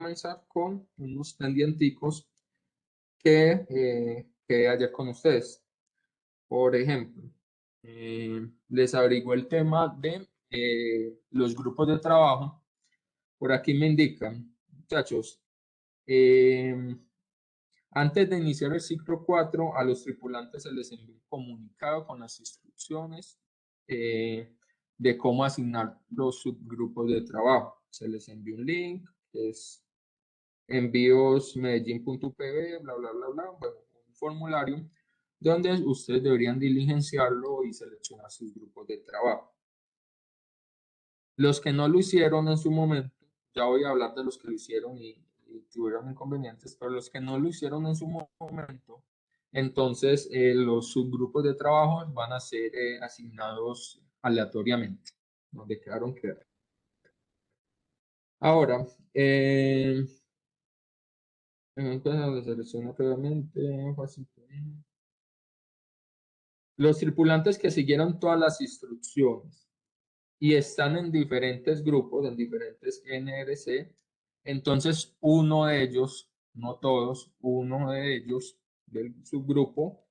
comenzar con unos pendienticos que ayer con ustedes. Por ejemplo, les averiguo el tema de los grupos de trabajo. Por aquí me indican, muchachos, antes de iniciar el ciclo 4, a los tripulantes se les envió un comunicado con las instrucciones de cómo asignar los subgrupos de trabajo. Se les envió un link, que es envíos.medellín.upb, bla, bla, bla, bla, bueno, un formulario donde ustedes deberían diligenciarlo y seleccionar sus grupos de trabajo. Los que no lo hicieron en su momento, ya voy a hablar de los que lo hicieron y tuvieron inconvenientes, pero los que no lo hicieron en su momento, entonces los subgrupos de trabajo van a ser asignados aleatoriamente, donde quedaron quedar. Ahora, selecciona previamente, los tripulantes que siguieron todas las instrucciones y están en diferentes grupos, en diferentes NRC, entonces uno de ellos, no todos, uno de ellos del subgrupo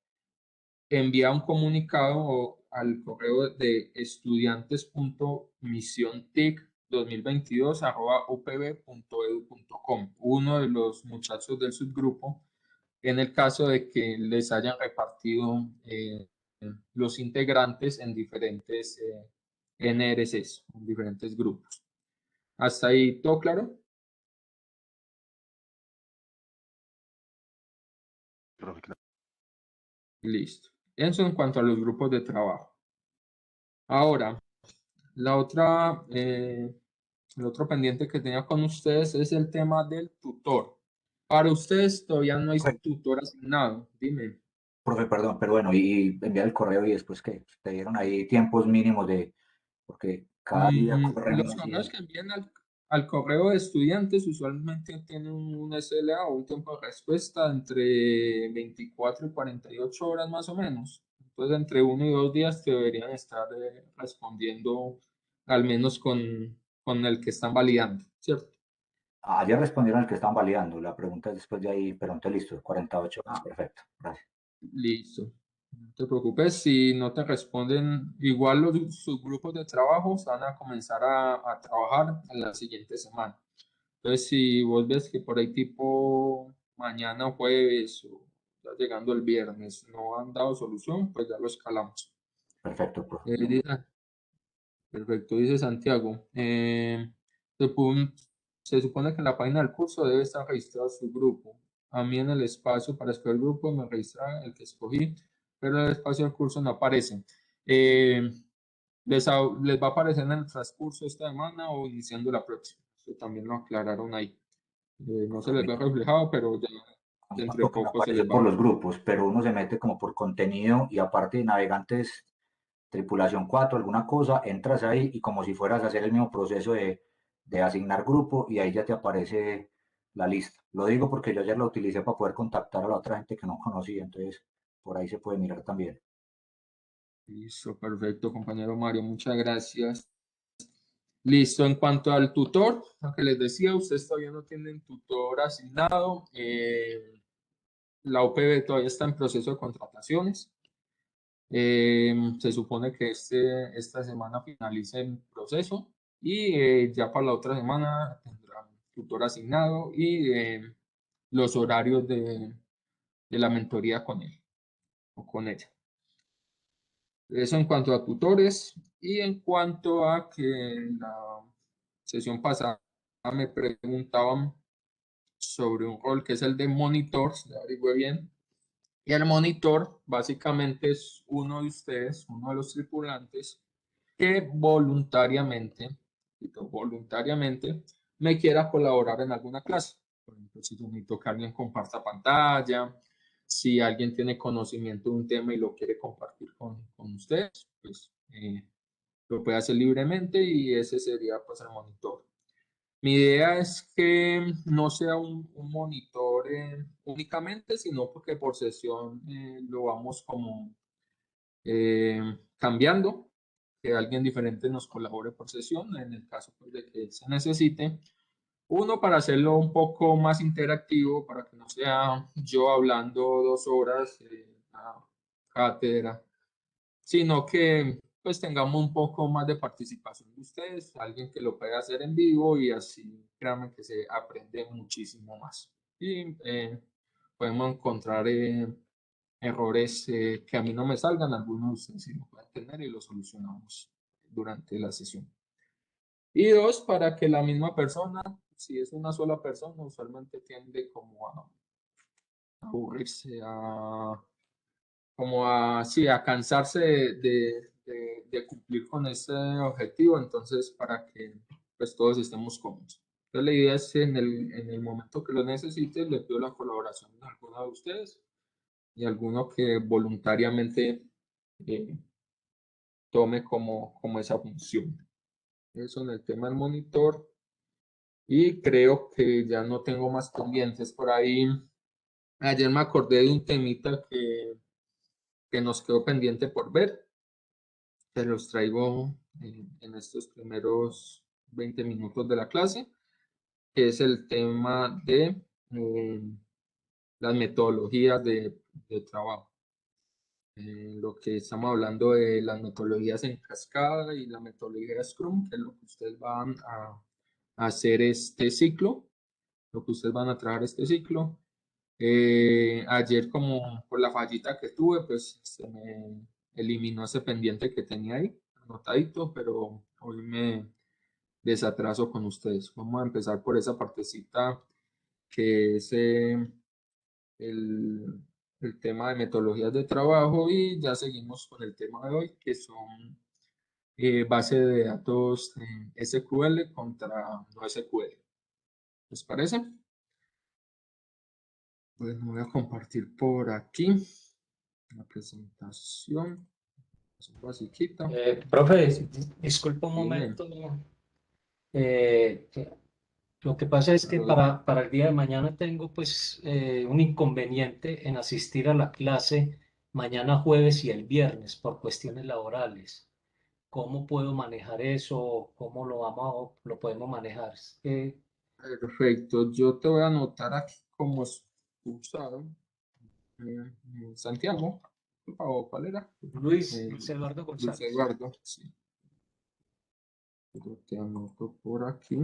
envía un comunicado al correo de estudiantes.misiontic2022@upb.edu.com, uno de los muchachos del subgrupo, en el caso de que les hayan repartido los integrantes en diferentes NRCs, en diferentes grupos. ¿Hasta ahí todo claro? Listo. Eso en cuanto a los grupos de trabajo. Ahora, el otro pendiente que tenía con ustedes es el tema del tutor. Para ustedes todavía no hay tutor asignado. Dime. Profe, perdón, pero bueno, y enviar el correo y después que te dieron ahí tiempos mínimos porque cada día corren Los así. correos que envían al correo de estudiantes usualmente tienen un SLA o un tiempo de respuesta entre 24 y 48 horas más o menos. Entonces, entre 1 y 2 días te deberían estar respondiendo al menos con el que están validando, ¿cierto? Ayer respondieron al que estaban validando. La pregunta es después de ahí, pero entonces listo, 48 horas, perfecto, gracias. Listo. No te preocupes, si no te responden, igual los subgrupos de trabajo van a comenzar a trabajar en la siguiente semana. Entonces, si vos ves que por ahí tipo mañana o jueves o ya llegando el viernes no han dado solución, pues ya lo escalamos. Perfecto, profe. Perfecto, dice Santiago. Se supone que en la página del curso debe estar registrado su grupo. A mí en el espacio para escoger el grupo me registra el que escogí, pero en el espacio del curso no aparece. Les va a aparecer en el transcurso esta semana o iniciando la próxima. Eso también lo aclararon ahí. No se les ve reflejado, pero ya A mí entre tampoco me poco se les aparece va a por ver. los grupos, pero uno se mete como por contenido y aparte de navegantes, tripulación 4, alguna cosa, entras ahí y como si fueras a hacer el mismo proceso de asignar grupo y ahí ya te aparece la lista. Lo digo porque yo ayer lo utilicé para poder contactar a la otra gente que no conocía, entonces por ahí se puede mirar también. Listo, perfecto, compañero Mario, muchas gracias. Listo, en cuanto al tutor, lo que les decía, ustedes todavía no tienen tutor asignado. La UPB todavía está en proceso de contrataciones. Se supone que esta semana finalice el proceso y ya para la otra semana tendrán tutor asignado y los horarios de la mentoría con él o con ella. Eso en cuanto a tutores y en cuanto a que en la sesión pasada me preguntaban sobre un rol que es el de monitor, si averigüe bien. Y el monitor básicamente es uno de ustedes, uno de los tripulantes, que voluntariamente me quiera colaborar en alguna clase. Por ejemplo, si yo necesito que alguien comparta pantalla, si alguien tiene conocimiento de un tema y lo quiere compartir con ustedes, pues lo puede hacer libremente y ese sería pues el monitor. Mi idea es que no sea un monitor únicamente, sino porque por sesión lo vamos como cambiando, que alguien diferente nos colabore por sesión, en el caso pues, de que se necesite, Uno, para hacerlo un poco más interactivo, para que no sea yo hablando 2 horas a cátedra, sino que pues tengamos un poco más de participación de ustedes, alguien que lo pueda hacer en vivo y así créanme que se aprende muchísimo más. Y podemos encontrar errores que a mí no me salgan, algunos de ustedes sí lo pueden tener y lo solucionamos durante la sesión. Y dos, para que la misma persona, si es una sola persona, usualmente tiende como a aburrirse, sí, a cansarse de cumplir con ese objetivo, entonces para que pues todos estemos cómodos. Entonces la idea es en el momento que lo necesite, le pido la colaboración de alguno de ustedes y alguno que voluntariamente eh, tome como esa función. Eso en el tema del monitor. Y creo que ya no tengo más pendientes por ahí. Ayer me acordé de un temita que nos quedó pendiente por ver. Te los traigo en estos primeros 20 minutos de la clase, que es el tema de las metodologías de trabajo. Lo que estamos hablando de las metodologías en cascada y la metodología Scrum, que es lo que ustedes van a hacer este ciclo, lo que ustedes van a trabajar este ciclo. Ayer, como por la fallita que tuve, pues se me eliminó ese pendiente que tenía ahí, anotadito, pero hoy me desatraso con ustedes. Vamos a empezar por esa partecita que es el, el tema de metodologías de trabajo y ya seguimos con el tema de hoy, que son base de datos SQL contra no SQL. ¿Les parece? Bueno, voy a compartir por aquí la presentación. Es un basiquita. Profe, disculpa un Dime. momento. Eh, lo que pasa es que Claro, para el día de mañana tengo pues un inconveniente en asistir a la clase mañana jueves y el viernes por cuestiones laborales. ¿Cómo puedo manejar eso? ¿Cómo lo podemos manejar? Es que perfecto. Yo te voy a anotar aquí como expulsado. Santiago, ¿o cuál era? Luis Eduardo Luis González. Eduardo, sí. Yo te anoto por aquí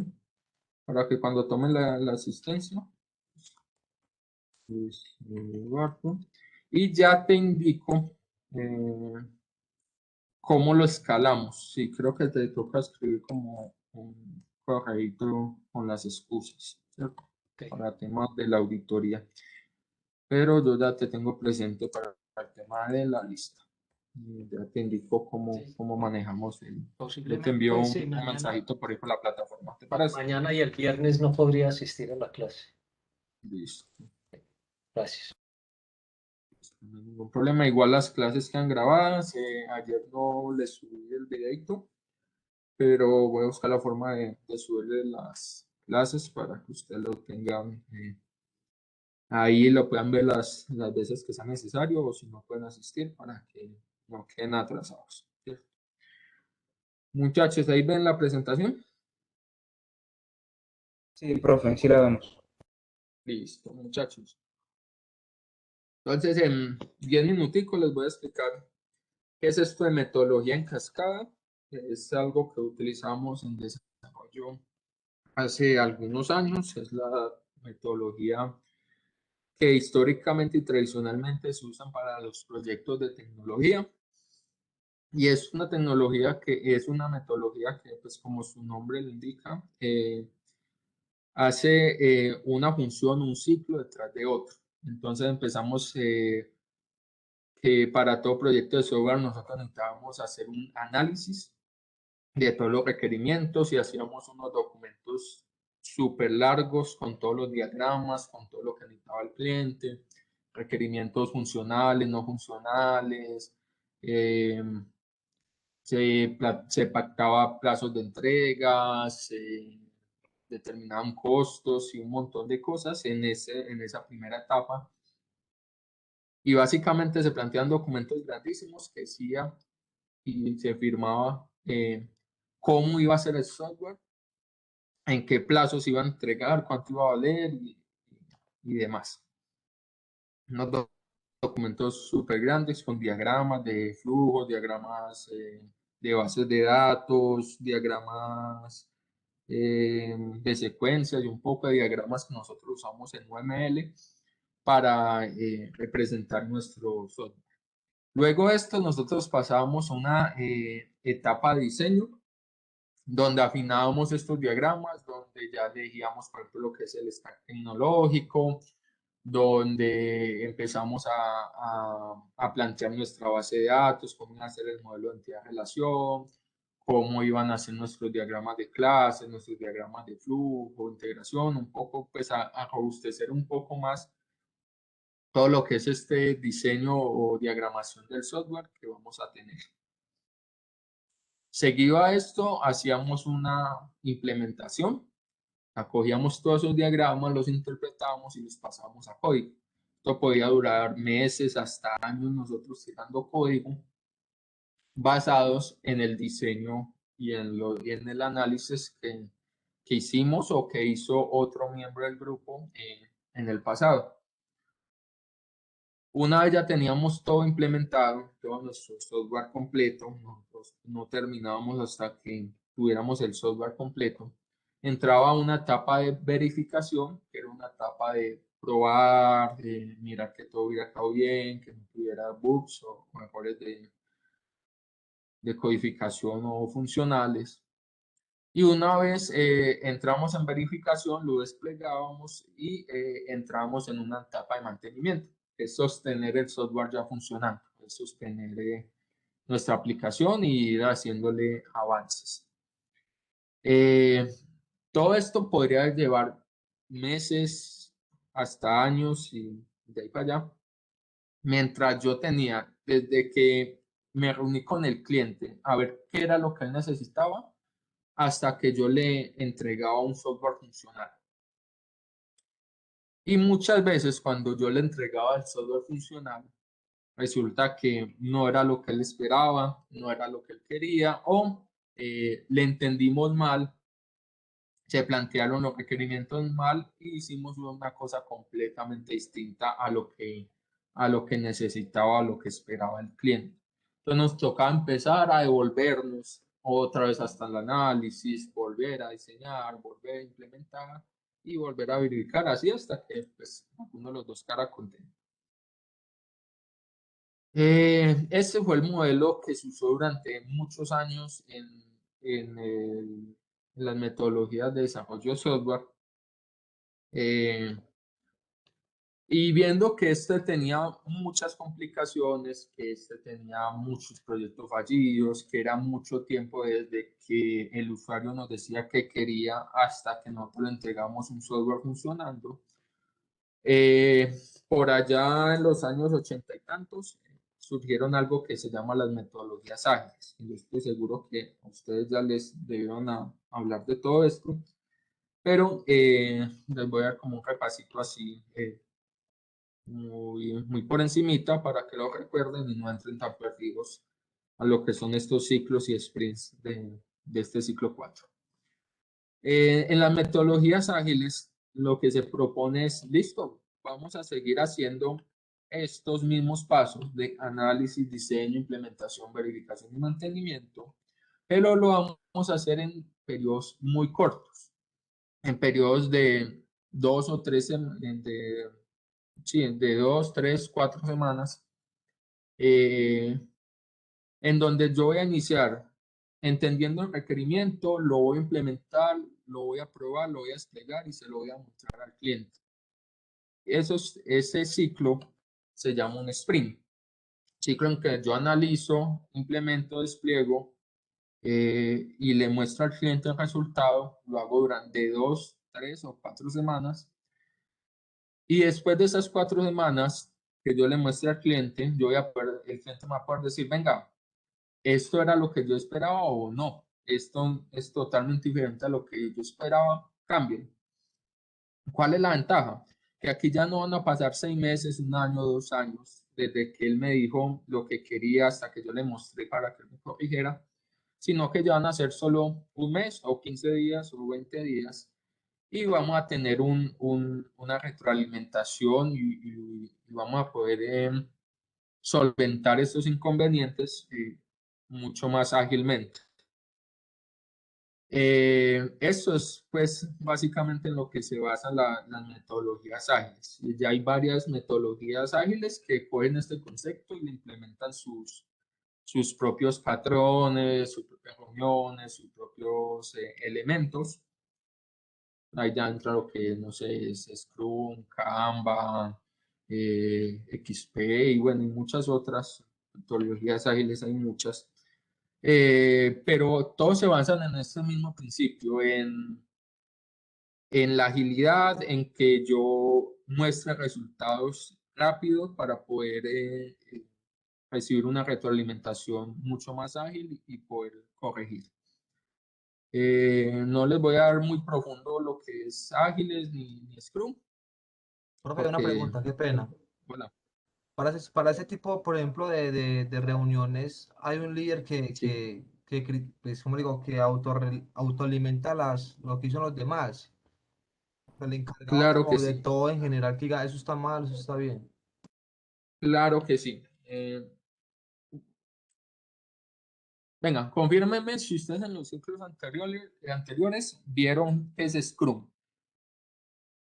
para que cuando tomen la asistencia, Luis Eduardo, y ya te indico cómo lo escalamos. Sí, creo que te toca escribir como un correíto con las excusas, ¿cierto? Ok. Para temas de la auditoría. Pero yo ya te tengo presente para el tema de la lista. Y ya te indico Sí. cómo manejamos yo te Posiblemente, envío pues un, sí, un mensajito por ahí por la plataforma. ¿Te parece? mañana y el viernes no podría asistir a la clase. Listo. Gracias. No hay ningún problema. Igual las clases quedan grabadas. Ayer no les subí el videito, pero voy a buscar la forma de subirle las clases para que ustedes lo tengan ahí, lo puedan ver las veces que sea necesario o si no pueden asistir para que no queden atrasados. ¿Cierto? Muchachos, ahí ven la presentación. Sí, profe, sí la vemos. Listo, muchachos. Entonces, en 10 minuticos les voy a explicar qué es esto de metodología en cascada. Es algo que utilizamos en desarrollo hace algunos años. Es la metodología que históricamente y tradicionalmente se usan para los proyectos de tecnología. Y es una tecnología que es una metodología que, pues como su nombre lo indica, hace una función, un ciclo detrás de otro. Entonces empezamos que para todo proyecto de software nosotros necesitábamos hacer un análisis de todos los requerimientos y hacíamos unos documentos súper largos con todos los diagramas, con todo lo que necesitaba el cliente, requerimientos funcionales, no funcionales, eh, se pactaba plazos de entrega, se determinaban costos y un montón de cosas en esa primera etapa. Y básicamente se plantean documentos grandísimos que decía y se firmaba cómo iba a ser el software, en qué plazo se iba a entregar, cuánto iba a valer y demás. Unos documentos súper grandes con diagramas de flujo, diagramas de bases de datos, diagramas de secuencias y un poco de diagramas que nosotros usamos en UML para representar nuestro software. Luego de esto, nosotros pasábamos a una etapa de diseño donde afinábamos estos diagramas, donde ya elegíamos, por ejemplo, lo que es el stack tecnológico, donde empezamos a plantear nuestra base de datos, cómo iba a ser el modelo de entidad-relación, cómo iban a ser nuestros diagramas de clases, nuestros diagramas de flujo, integración, un poco, pues a robustecer un poco más todo lo que es este diseño o diagramación del software que vamos a tener. Seguido a esto, hacíamos una implementación. Acogíamos todos esos diagramas, los interpretábamos y los pasábamos a código. Esto podía durar meses hasta años nosotros tirando código basados en el diseño y en el análisis que hicimos o que hizo otro miembro del grupo en el pasado. Una vez ya teníamos todo implementado, todo nuestro software completo, nosotros no terminábamos hasta que tuviéramos el software completo, entraba una etapa de verificación, que era una etapa de probar, de mirar que todo hubiera estado bien, que no tuviera bugs o errores de codificación o funcionales. Y una vez entramos en verificación, lo desplegábamos y entramos en una etapa de mantenimiento, que es sostener el software ya funcionando, es sostener nuestra aplicación y ir haciéndole avances. Todo esto podría llevar meses hasta años y de ahí para allá, mientras yo tenía, desde que me reuní con el cliente a ver qué era lo que él necesitaba, hasta que yo le entregaba un software funcional. Y muchas veces cuando yo le entregaba el software funcional, resulta que no era lo que él esperaba, no era lo que él quería, o le entendimos mal, se plantearon los requerimientos mal y hicimos una cosa completamente distinta a lo que necesitaba, a lo que esperaba el cliente. Entonces nos tocaba empezar a devolvernos otra vez hasta el análisis, volver a diseñar, volver a implementar y volver a verificar, así hasta que pues, uno de los dos cara contento. Este fue el modelo que se usó durante muchos años en las metodologías de desarrollo de software. Y viendo que este tenía muchas complicaciones, que este tenía muchos proyectos fallidos, que era mucho tiempo desde que el usuario nos decía que quería hasta que nosotros le entregamos un software funcionando. Por allá en los años 80 y tantos surgieron algo que se llama las metodologías ágiles. Y yo estoy seguro que a ustedes ya les debieron hablar de todo esto, pero les voy a dar como un repasito así muy por encimita para que lo recuerden y no entren tan perdidos a lo que son estos ciclos y sprints de este ciclo 4. En las metodologías ágiles, lo que se propone es, listo, vamos a seguir haciendo estos mismos pasos de análisis, diseño, implementación, verificación y mantenimiento, pero lo vamos a hacer en periodos muy cortos, en periodos de 2 o 3 de 2, 3, 4 semanas, en donde yo voy a iniciar entendiendo el requerimiento, lo voy a implementar, lo voy a probar, lo voy a desplegar y se lo voy a mostrar al cliente. Ese ciclo se llama un sprint. Ciclo en que yo analizo, implemento, despliego y le muestro al cliente el resultado. Lo hago durante 2, 3 o 4 semanas. Y después de esas 4 semanas que yo le muestre al cliente, el cliente me va a poder decir, venga, esto era lo que yo esperaba o no, esto es totalmente diferente a lo que yo esperaba, cambien. ¿Cuál es la ventaja? Que aquí ya no van a pasar 6 meses, 1 año, 2 años, desde que él me dijo lo que quería hasta que yo le mostré para que me corrigiera, sino que ya van a ser solo un mes o 15 días o 20 días y vamos a tener una retroalimentación y vamos a poder solventar estos inconvenientes mucho más ágilmente. Esto es pues básicamente en lo que se basan las metodologías ágiles. Y ya hay varias metodologías ágiles que cogen este concepto y le implementan sus propios patrones, sus propias reuniones, sus propios elementos. Ahí ya entra lo que, no sé, es Scrum, Kanban, XP y bueno, y muchas otras metodologías ágiles, hay muchas. Pero todos se basan en este mismo principio, en la agilidad, en que yo muestre resultados rápidos para poder recibir una retroalimentación mucho más ágil y poder corregir. No les voy a dar muy profundo lo que es ágiles ni Scrum, Profe, una porque, pregunta, qué pena. bueno, Para ese tipo, por ejemplo, de reuniones, hay un líder sí, pues, ¿cómo digo? Que autoalimenta lo que hizo los demás. El encargado claro que como de sí, todo en general, que diga, eso está mal, eso está bien. claro que sí. Venga, confírmenme si ustedes en los ciclos anteriores vieron qué es Scrum,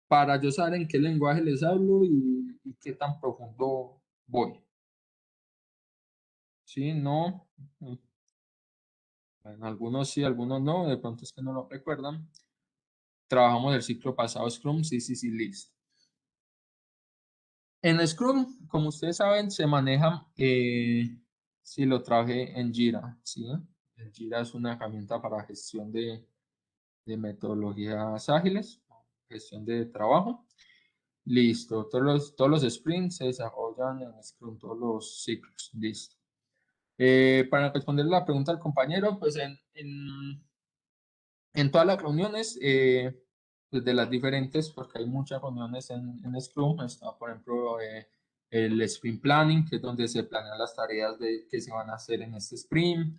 para yo saber en qué lenguaje les hablo y qué tan profundo voy. Sí, no. Bueno, algunos sí, algunos no, de pronto es que no lo recuerdan. Trabajamos el ciclo pasado Scrum, sí, sí, sí, listo. En Scrum, como ustedes saben, se maneja, si lo traje en Jira, ¿sí? En Jira es una herramienta para gestión de metodologías ágiles, gestión de trabajo. Listo, todos los sprints se desarrollan en Scrum, todos los ciclos, listo. Para responder la pregunta al compañero, pues en todas las reuniones, pues de las diferentes, porque hay muchas reuniones en Scrum, está por ejemplo el Sprint Planning, que es donde se planean las tareas que se van a hacer en este sprint,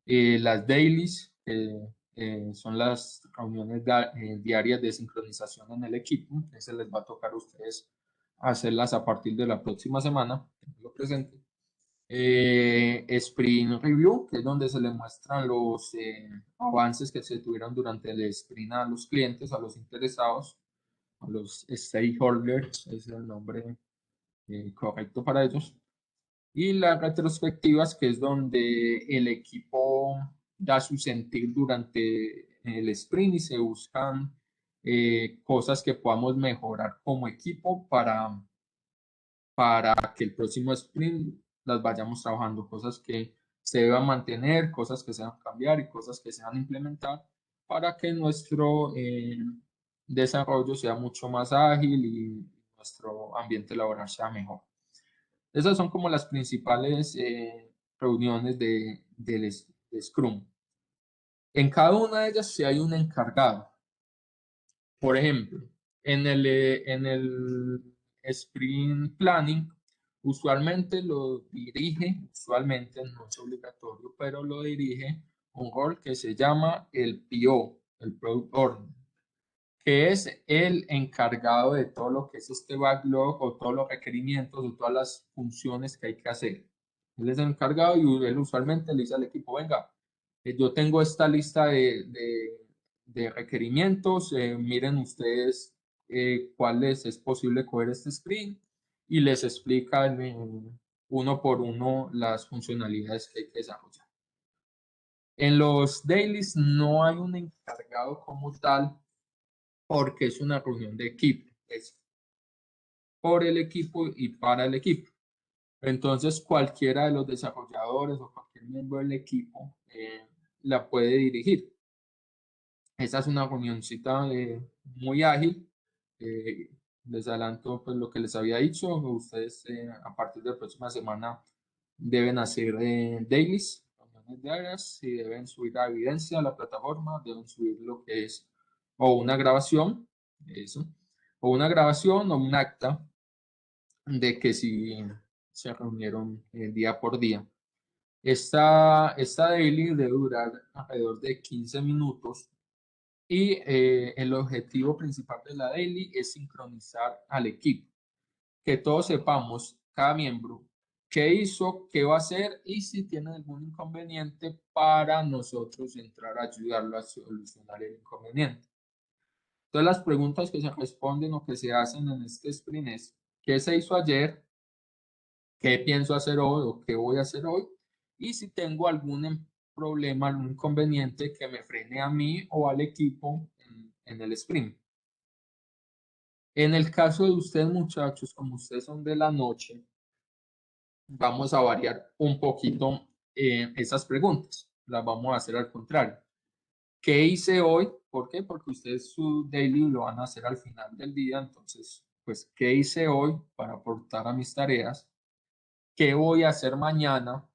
las dailies, que son las reuniones diarias de sincronización en el equipo, que se les va a tocar a ustedes hacerlas a partir de la próxima semana, lo presente. Sprint Review, que es donde se le muestran los avances que se tuvieron durante el sprint a los clientes, a los interesados, a los stakeholders, ese es el nombre correcto para ellos. Y las retrospectivas, que es donde el equipo da su sentir durante el sprint y se buscan cosas que podamos mejorar como equipo para que el próximo sprint las vayamos trabajando, cosas que se deban mantener, cosas que se deban cambiar y cosas que se deban implementar para que nuestro desarrollo sea mucho más ágil y nuestro ambiente laboral sea mejor. Esas son como las principales reuniones de Scrum. En cada una de ellas sí hay un encargado. Por ejemplo, en el Sprint Planning, usualmente no es obligatorio, pero lo dirige un rol que se llama el PO, el Product Owner, que es el encargado de todo lo que es este backlog o todos los requerimientos o todas las funciones que hay que hacer. Él es el encargado y él usualmente le dice al equipo, venga, yo tengo esta lista de requerimientos, miren ustedes cuáles es posible coger este sprint y les explica uno por uno las funcionalidades que hay que desarrollar. En los dailies no hay un encargado como tal porque es una reunión de equipo, es por el equipo y para el equipo. Entonces, cualquiera de los desarrolladores o cualquier miembro del equipo la puede dirigir. Esta es una reunioncita muy ágil. Eh, Les adelanto pues, lo que les había dicho. Ustedes a partir de la próxima semana deben hacer dailies, reuniones diarias, y deben subir la evidencia a la plataforma, deben subir lo que es o una grabación, eso, o una grabación o un acta de que si se reunieron día por día. Esta daily debe durar alrededor de 15 minutos y el objetivo principal de la daily es sincronizar al equipo, que todos sepamos, cada miembro, qué hizo, qué va a hacer y si tiene algún inconveniente para nosotros entrar a ayudarlo a solucionar el inconveniente. Entonces las preguntas que se responden o que se hacen en este sprint es, ¿qué se hizo ayer? ¿Qué pienso hacer hoy o qué voy a hacer hoy? Y si tengo algún problema, algún inconveniente que me frene a mí o al equipo en el sprint. En el caso de ustedes, muchachos, como ustedes son de la noche, vamos a variar un poquito esas preguntas. Las vamos a hacer al contrario. ¿Qué hice hoy? ¿Por qué? Porque ustedes su daily lo van a hacer al final del día. Entonces, pues, ¿qué hice hoy para aportar a mis tareas? ¿Qué voy a hacer mañana?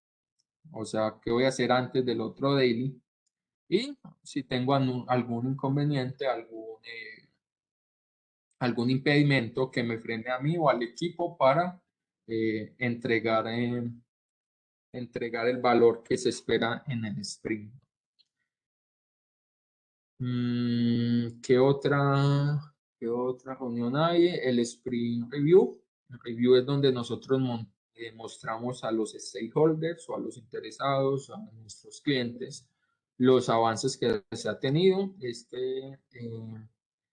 O sea, ¿qué voy a hacer antes del otro daily? Y si tengo algún inconveniente, algún impedimento que me frene a mí o al equipo para entregar el valor que se espera en el sprint. ¿Qué otra reunión hay? El sprint review. El review es donde nosotros mostramos a los stakeholders o a los interesados, a nuestros clientes, los avances que se ha tenido.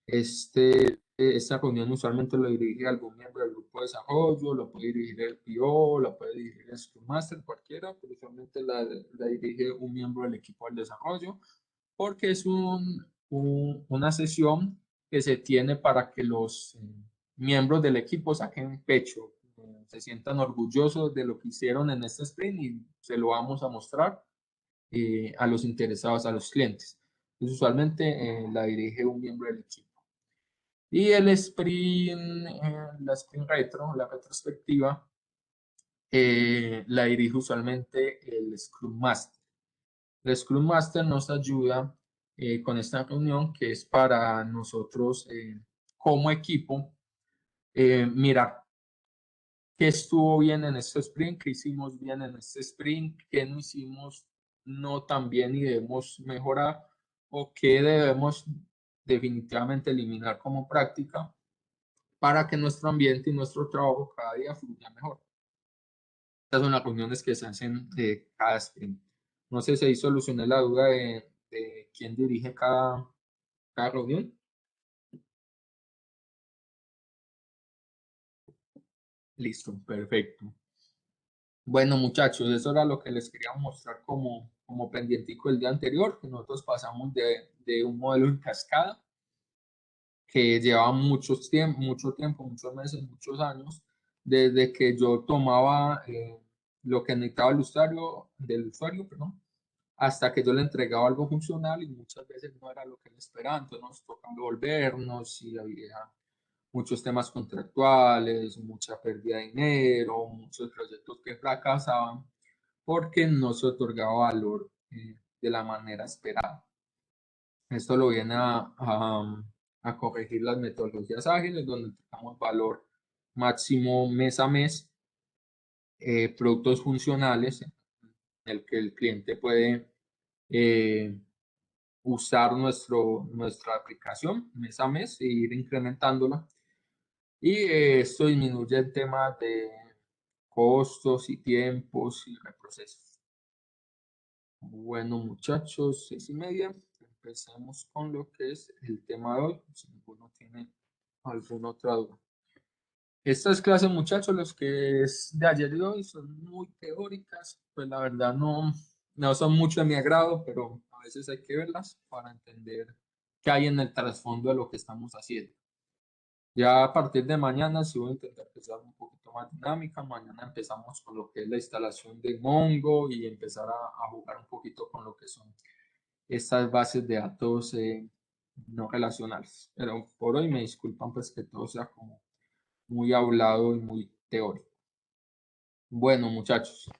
Esta reunión usualmente lo dirige algún miembro del grupo de desarrollo, lo puede dirigir el PO, lo puede dirigir el Scrum Master, cualquiera, pero usualmente la dirige un miembro del equipo del desarrollo, porque es una sesión que se tiene para que los miembros del equipo saquen pecho, se sientan orgullosos de lo que hicieron en este sprint y se lo vamos a mostrar a los interesados, a los clientes. Entonces, usualmente la dirige un miembro del equipo. Y el sprint, la sprint retro, la retrospectiva, la dirige usualmente el Scrum Master. El Scrum Master nos ayuda con esta reunión que es para nosotros como equipo mirar qué estuvo bien en este sprint, qué hicimos bien en este sprint, qué no hicimos no tan bien y debemos mejorar o qué debemos definitivamente eliminar como práctica para que nuestro ambiente y nuestro trabajo cada día fluya mejor. Estas son las reuniones que se hacen de cada sprint. No sé si ahí solucioné la duda de quién dirige cada reunión. Listo, perfecto. Bueno, muchachos, eso era lo que les quería mostrar como pendientico el día anterior, que nosotros pasamos de un modelo en cascada que llevaba mucho tiempo, muchos meses, muchos años, desde que yo tomaba lo que necesitaba del usuario, perdón, hasta que yo le entregaba algo funcional y muchas veces no era lo que él esperaba, entonces nos tocaba volvernos y había muchos temas contractuales, mucha pérdida de dinero, muchos proyectos que fracasaban porque no se otorgaba valor de la manera esperada. Esto lo viene a corregir las metodologías ágiles, donde entregamos valor máximo mes a mes, productos funcionales en el que el cliente puede usar nuestra aplicación mes a mes e ir incrementándola. Y esto disminuye el tema de costos y tiempos y reprocesos. Bueno, muchachos, 6:30. Empecemos con lo que es el tema de hoy, si ninguno tiene alguna otra duda. Estas clases, muchachos, los que es de ayer y hoy, son muy teóricas, pues la verdad no son mucho de mi agrado, pero a veces hay que verlas para entender qué hay en el trasfondo de lo que estamos haciendo. Ya a partir de mañana sí voy a intentar que sea un poquito más dinámica. Mañana empezamos con lo que es la instalación de Mongo y empezar a jugar un poquito con lo que son estas bases de datos no relacionales. Pero por hoy me disculpan pues que todo sea como muy hablado y muy teórico. Bueno, muchachos,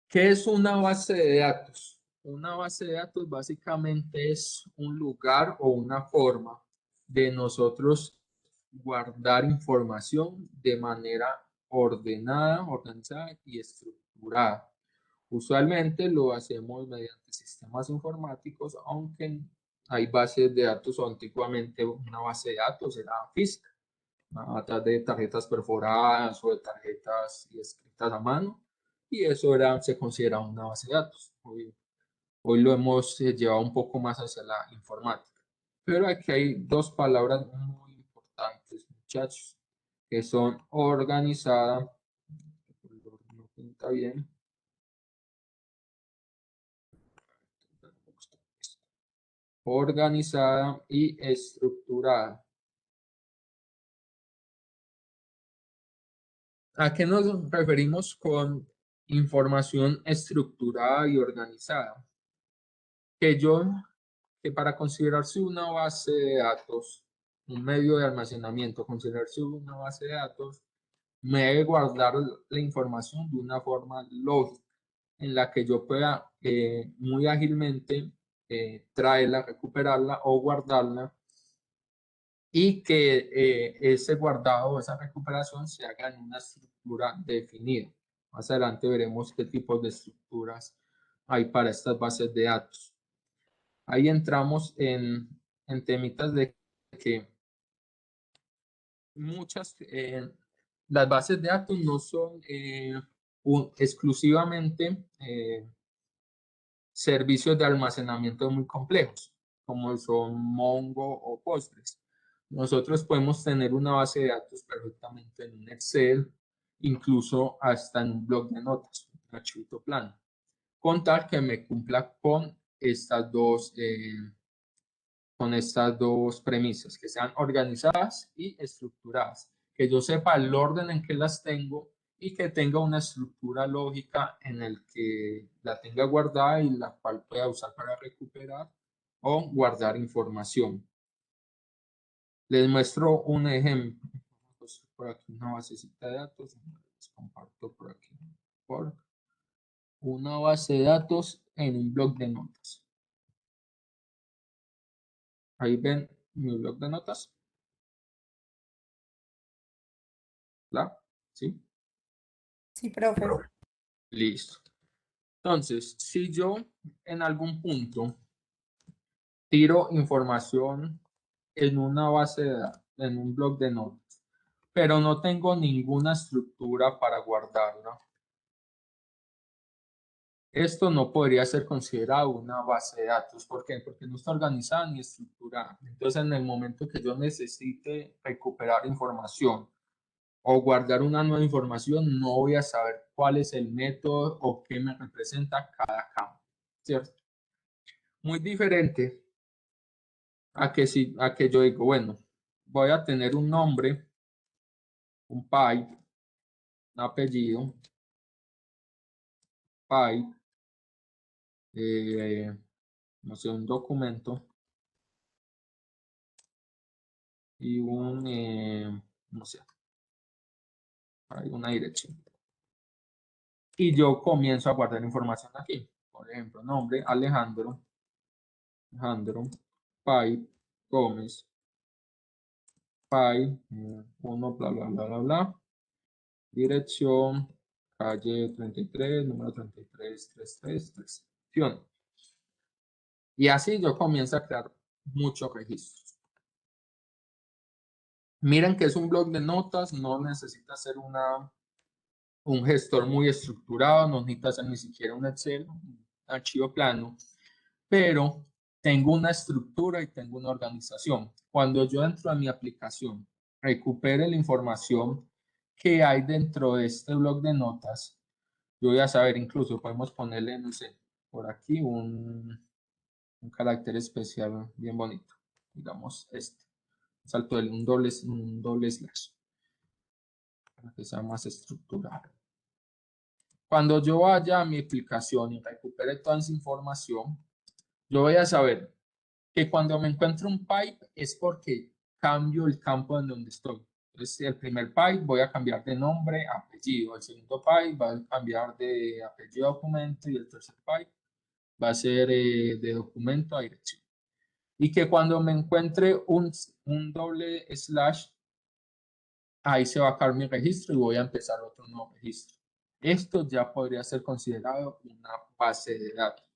¿qué es una base de datos? Una base de datos básicamente es un lugar o una forma de nosotros guardar información de manera ordenada, organizada y estructurada. Usualmente lo hacemos mediante sistemas informáticos, aunque hay bases de datos, o antiguamente una base de datos era física, a través de tarjetas perforadas o de tarjetas escritas a mano, y eso se considera una base de datos. Hoy lo hemos llevado un poco más hacia la informática. Pero aquí hay dos palabras muy importantes, muchachos, que son organizada, no pinta bien, organizada y estructurada. ¿A qué nos referimos con información estructurada y organizada? Que para considerarse una base de datos, un medio de almacenamiento, considerarse una base de datos, me debe guardar la información de una forma lógica, en la que yo pueda muy ágilmente traerla, recuperarla o guardarla, y que ese guardado o esa recuperación se haga en una estructura definida. Más adelante veremos qué tipos de estructuras hay para estas bases de datos. Ahí entramos en temitas de que las bases de datos no son exclusivamente servicios de almacenamiento muy complejos, como son Mongo o Postgres. Nosotros podemos tener una base de datos perfectamente en un Excel, incluso hasta en un bloc de notas, un archivo plano, con tal que me cumpla con estas dos premisas, que sean organizadas y estructuradas, que yo sepa el orden en que las tengo y que tenga una estructura lógica en el que la tenga guardada y la cual pueda usar para recuperar o guardar información. Les muestro un ejemplo. Por aquí una basecita de datos, les comparto por aquí por una base de datos en un bloc de notas. Ahí ven mi bloc de notas. ¿La? ¿Sí? Sí, profe. Listo. Entonces, si yo en algún punto tiro información en una base de datos, en un bloc de notas, pero no tengo ninguna estructura para guardarla, esto no podría ser considerado una base de datos. ¿Por qué? Porque no está organizada ni estructurada. Entonces, en el momento que yo necesite recuperar información o guardar una nueva información, no voy a saber cuál es el método o qué me representa cada campo, ¿cierto? Muy diferente a que yo digo, bueno, voy a tener un nombre, un pipe, un apellido, pipe, no sé, un documento y no sé, hay una dirección. Y yo comienzo a guardar información aquí. Por ejemplo, nombre, Alejandro, pipe, Gómez, pipe, 1, bla, bla, bla, bla, bla. Dirección, calle 33, número 33, 333. Y así yo comienzo a crear muchos registros. Miren que es un bloc de notas, no necesita ser un gestor muy estructurado, no necesita ser ni siquiera un Excel, un archivo plano, pero tengo una estructura y tengo una organización. Cuando yo entro a mi aplicación, recupere la información que hay dentro de este bloc de notas, yo voy a saber, incluso podemos ponerle, no sé, por aquí un carácter especial bien bonito, digamos este, salto de un doble slash, para que sea más estructurado. Cuando yo vaya a mi aplicación y recupere toda esa información, yo voy a saber que cuando me encuentro un pipe es porque cambio el campo en donde estoy. Entonces, el primer pipe voy a cambiar de nombre a apellido, el segundo pipe va a cambiar de apellido a documento y el tercer pipe va a ser de documento a dirección. Y que cuando me encuentre un doble slash, ahí se va a acabar mi registro y voy a empezar otro nuevo registro. Esto ya podría ser considerado una base de datos,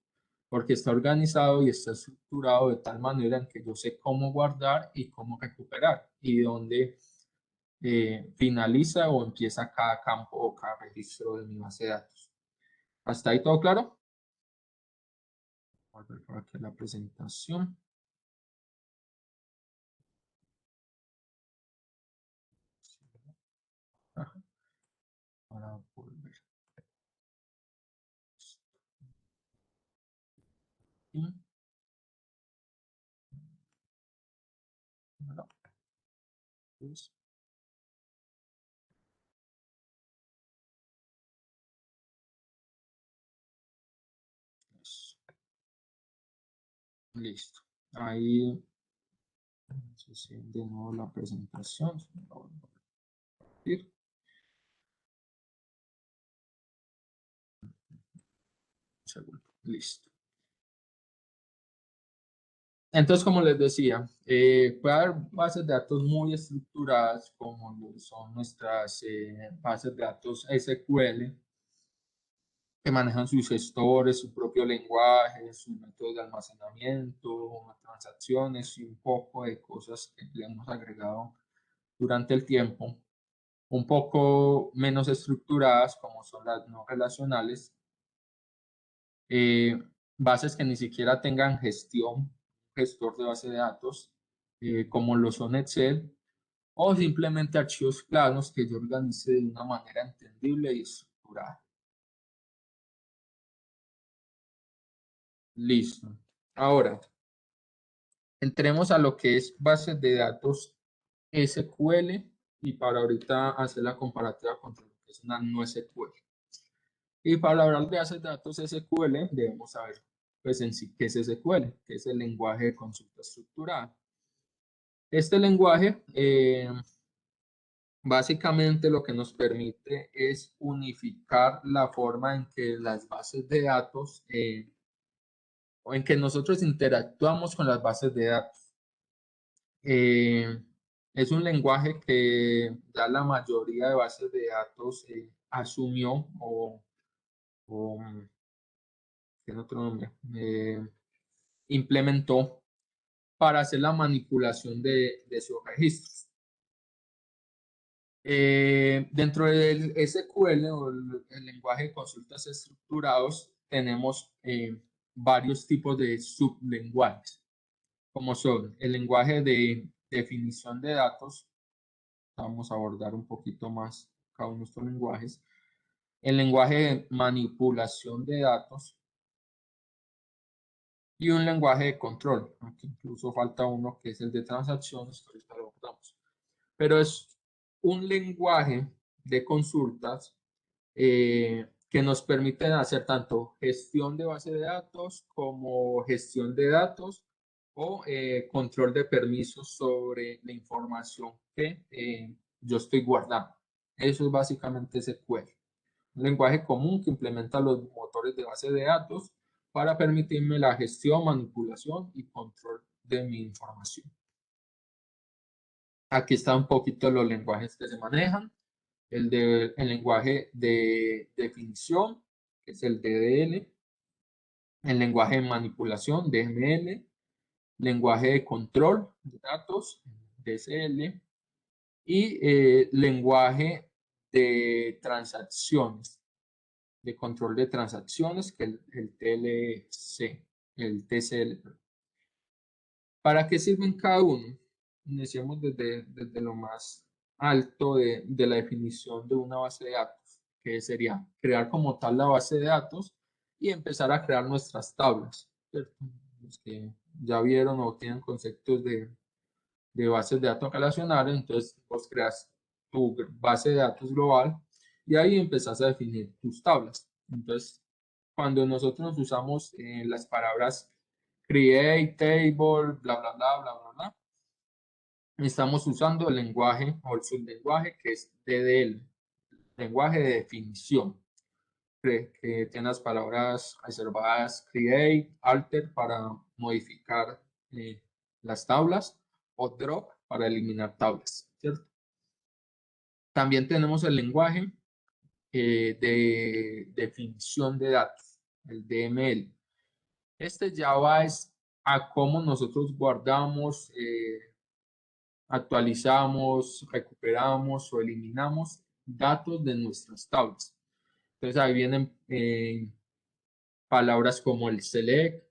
porque está organizado y está estructurado de tal manera en que yo sé cómo guardar y cómo recuperar y dónde finaliza o empieza cada campo o cada registro de mi base de datos. ¿Hasta ahí todo claro? Voy a volver por aquí a la presentación. Ajá. Para volver. Y, bueno, pues, eso. Listo. Ahí, entonces, de nuevo la presentación. Un segundo. Listo. Entonces, como les decía, puede haber bases de datos muy estructuradas, como lo son nuestras bases de datos SQL, que manejan sus gestores, su propio lenguaje, sus métodos de almacenamiento, transacciones y un poco de cosas que le hemos agregado durante el tiempo. Un poco menos estructuradas, como son las no relacionales, bases que ni siquiera tengan gestión, gestor de base de datos, como lo son Excel, o simplemente archivos planos que yo organice de una manera entendible y estructurada. Listo. Ahora, entremos a lo que es bases de datos SQL y para ahorita hacer la comparativa contra lo que es una no SQL. Y para hablar de bases de datos SQL, debemos saber pues en sí qué es SQL, que es el lenguaje de consulta estructurada. Este lenguaje básicamente lo que nos permite es unificar la forma en que las bases de datos o en que nosotros interactuamos con las bases de datos. Es un lenguaje que ya la mayoría de bases de datos asumió o tiene otro nombre, implementó para hacer la manipulación de sus registros. Dentro del SQL o el lenguaje de consultas estructurados tenemos varios tipos de sublenguajes, como son el lenguaje de definición de datos. Vamos a abordar un poquito más cada uno de estos lenguajes. El lenguaje de manipulación de datos y un lenguaje de control, aunque incluso falta uno que es el de transacciones, que ahorita lo abordamos. Pero es un lenguaje de consultas que nos permiten hacer tanto gestión de base de datos como gestión de datos o control de permisos sobre la información que yo estoy guardando. Eso es básicamente SQL. Un lenguaje común que implementa los motores de base de datos para permitirme la gestión, manipulación y control de mi información. Aquí está un poquito los lenguajes que se manejan. El lenguaje de definición, que es el DDL, el lenguaje de manipulación, DML, lenguaje de control de datos, DSL, y lenguaje de transacciones, de control de transacciones, que es el TLC, el TCL. ¿Para qué sirven cada uno? Iniciamos desde lo más alto de la definición de una base de datos, que sería crear como tal la base de datos y empezar a crear nuestras tablas, ¿cierto? Los que ya vieron o tienen conceptos de bases de datos relacionales, entonces vos creas tu base de datos global y ahí empezás a definir tus tablas. Entonces, cuando nosotros usamos las palabras create, table, bla, bla, bla, bla, bla, bla, estamos usando el lenguaje o el sublenguaje que es DDL, lenguaje de definición, que tiene las palabras reservadas create, alter para modificar las tablas o drop para eliminar tablas, ¿cierto? También tenemos el lenguaje de definición de datos, el DML. Este Java es a cómo nosotros guardamos, actualizamos, recuperamos o eliminamos datos de nuestras tablas. Entonces ahí vienen palabras como el select,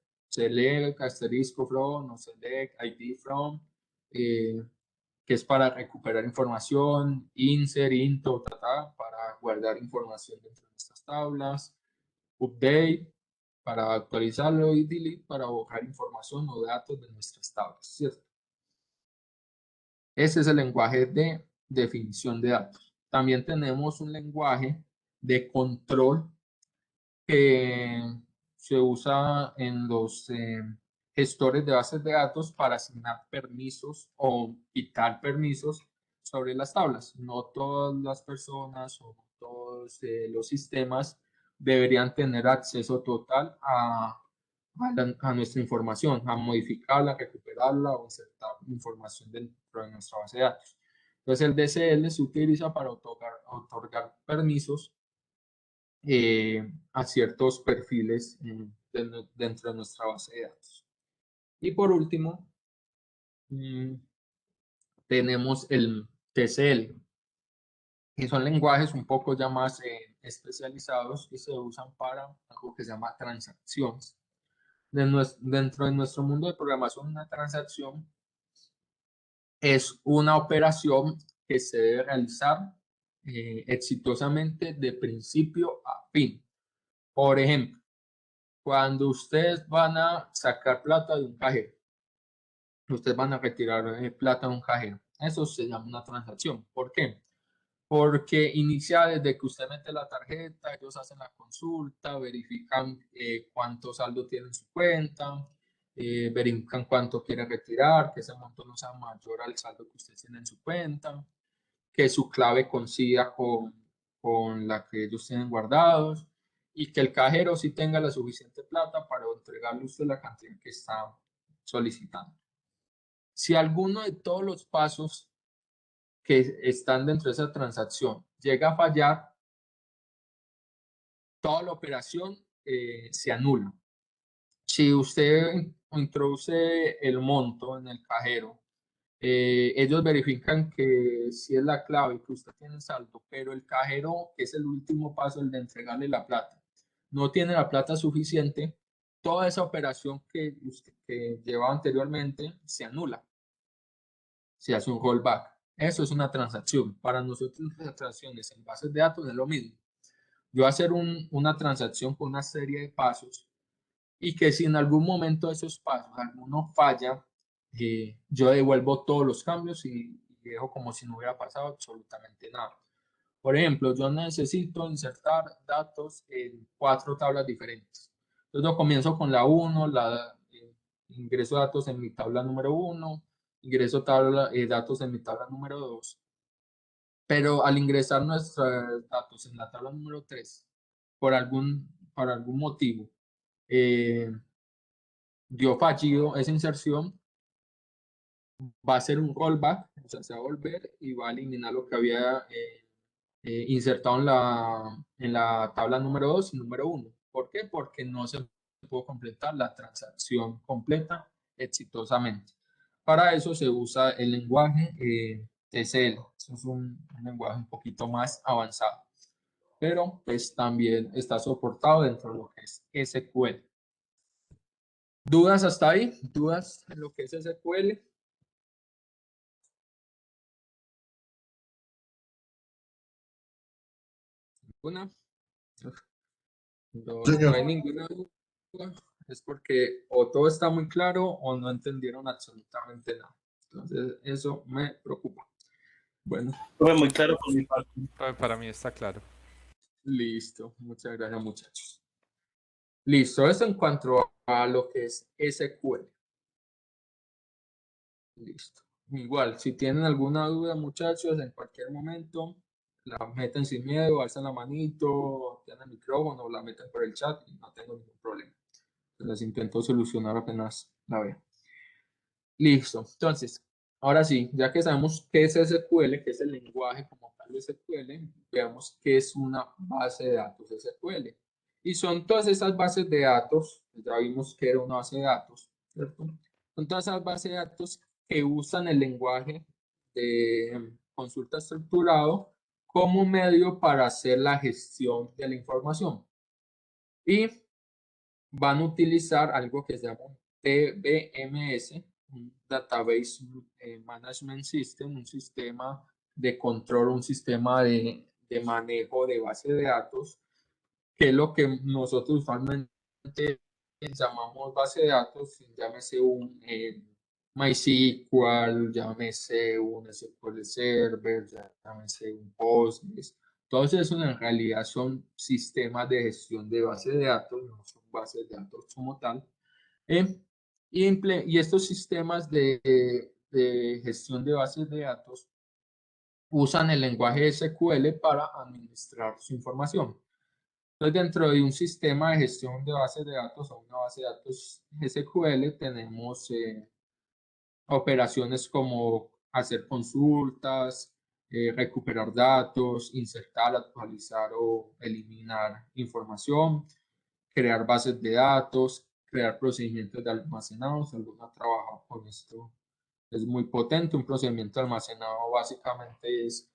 asterisco from, o select, id from, que es para recuperar información, insert, into, para guardar información dentro de nuestras tablas, update, para actualizarlo y delete, para borrar información o datos de nuestras tablas, ¿cierto? Ese es el lenguaje de definición de datos. También tenemos un lenguaje de control que se usa en los gestores de bases de datos para asignar permisos o quitar permisos sobre las tablas. No todas las personas o todos los sistemas deberían tener acceso total a nuestra información, a modificarla, recuperarla o insertar información dentro de nuestra base de datos. Entonces el DCL se utiliza para otorgar permisos a ciertos perfiles dentro de nuestra base de datos. Y por último, tenemos el TCL, que son lenguajes un poco ya más especializados que se usan para algo que se llama transacciones. Dentro de nuestro mundo de programación, una transacción es una operación que se debe realizar exitosamente de principio a fin. Por ejemplo, cuando ustedes van a sacar plata de un cajero, ustedes van a retirar plata de un cajero. Eso se llama una transacción. ¿Por qué? Porque inicia desde que usted mete la tarjeta, ellos hacen la consulta, verifican cuánto saldo tiene en su cuenta, verifican cuánto quiere retirar, que ese monto no sea mayor al saldo que usted tiene en su cuenta, que su clave coincida con la que ellos tienen guardados y que el cajero sí tenga la suficiente plata para entregarle a usted la cantidad que está solicitando. Si alguno de todos los pasos que están dentro de esa transacción llega a fallar, toda la operación se anula. Si usted introduce el monto en el cajero, ellos verifican que si es la clave que usted tiene saldo, pero el cajero, que es el último paso, el de entregarle la plata, no tiene la plata suficiente, toda esa operación que usted que llevaba anteriormente se anula. Se hace un rollback. Eso es una transacción. Para nosotros las transacciones en bases de datos es lo mismo. Yo hacer una transacción con una serie de pasos y que si en algún momento de esos pasos alguno falla, yo devuelvo todos los cambios y dejo como si no hubiera pasado absolutamente nada. Por ejemplo, yo necesito insertar datos en 4 tablas diferentes. Entonces yo comienzo con la 1, ingreso datos en mi tabla número 1, ingreso datos en mi tabla número 2. Pero al ingresar nuestros datos en la tabla número 3, por algún motivo, dio fallido esa inserción, va a ser un rollback, o sea, se va a volver y va a eliminar lo que había insertado en la tabla número 2 y número 1. ¿Por qué? Porque no se pudo completar la transacción completa exitosamente. Para eso se usa el lenguaje TCL. Eso es un lenguaje un poquito más avanzado, pero pues también está soportado dentro de lo que es SQL. ¿Dudas hasta ahí? ¿Dudas en lo que es SQL? ¿Ninguna? No hay ninguna duda. Es porque o todo está muy claro o no entendieron absolutamente nada. Entonces, eso me preocupa. Bueno, Fue muy claro por mi parte. Para mí está claro. listo. Muchas gracias, muchachos. Listo, eso en cuanto a lo que es SQL. Listo. Igual, si tienen alguna duda, muchachos, en cualquier momento, la meten sin miedo, alzan la manito, tienen el micrófono, la meten por el chat y no tengo ningún problema. Les intento solucionar apenas la veo. Listo. Entonces, Ahora sí, ya que sabemos qué es SQL, qué es el lenguaje como tal de SQL, veamos qué es una base de datos SQL. Y son todas esas bases de datos, ya vimos que era una base de datos, ¿cierto? Son todas esas bases de datos que usan el lenguaje de consulta estructurado como medio para hacer la gestión de la información. Y van a utilizar algo que se llama un DBMS, un Database Management System, un sistema de control, un sistema de manejo de base de datos, que es lo que nosotros usualmente llamamos base de datos, llámese un MySQL, llámese un SQL Server, llámese un Postgres. Todos esos en realidad son sistemas de gestión de base de datos, no son bases de datos como tal. Eh, y estos sistemas de gestión de bases de datos usan el lenguaje SQL para administrar su información. Entonces, dentro de un sistema de gestión de bases de datos o una base de datos SQL, tenemos operaciones como hacer consultas, recuperar datos, insertar, actualizar o eliminar información, crear bases de datos, crear procedimientos de almacenado. Si alguno ha trabajado con esto, es muy potente. Un procedimiento de almacenado básicamente es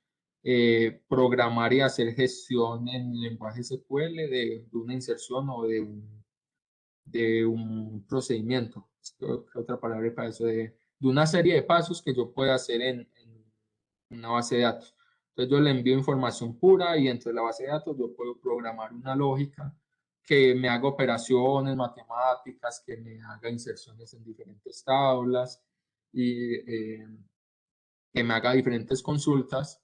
programar y hacer gestión en lenguaje SQL de una inserción o de un procedimiento. ¿Qué otra palabra para eso? De una serie de pasos que yo pueda hacer en una base de datos. Entonces yo le envío información pura y entre la base de datos yo puedo programar una lógica que me haga operaciones matemáticas, que me haga inserciones en diferentes tablas y que me haga diferentes consultas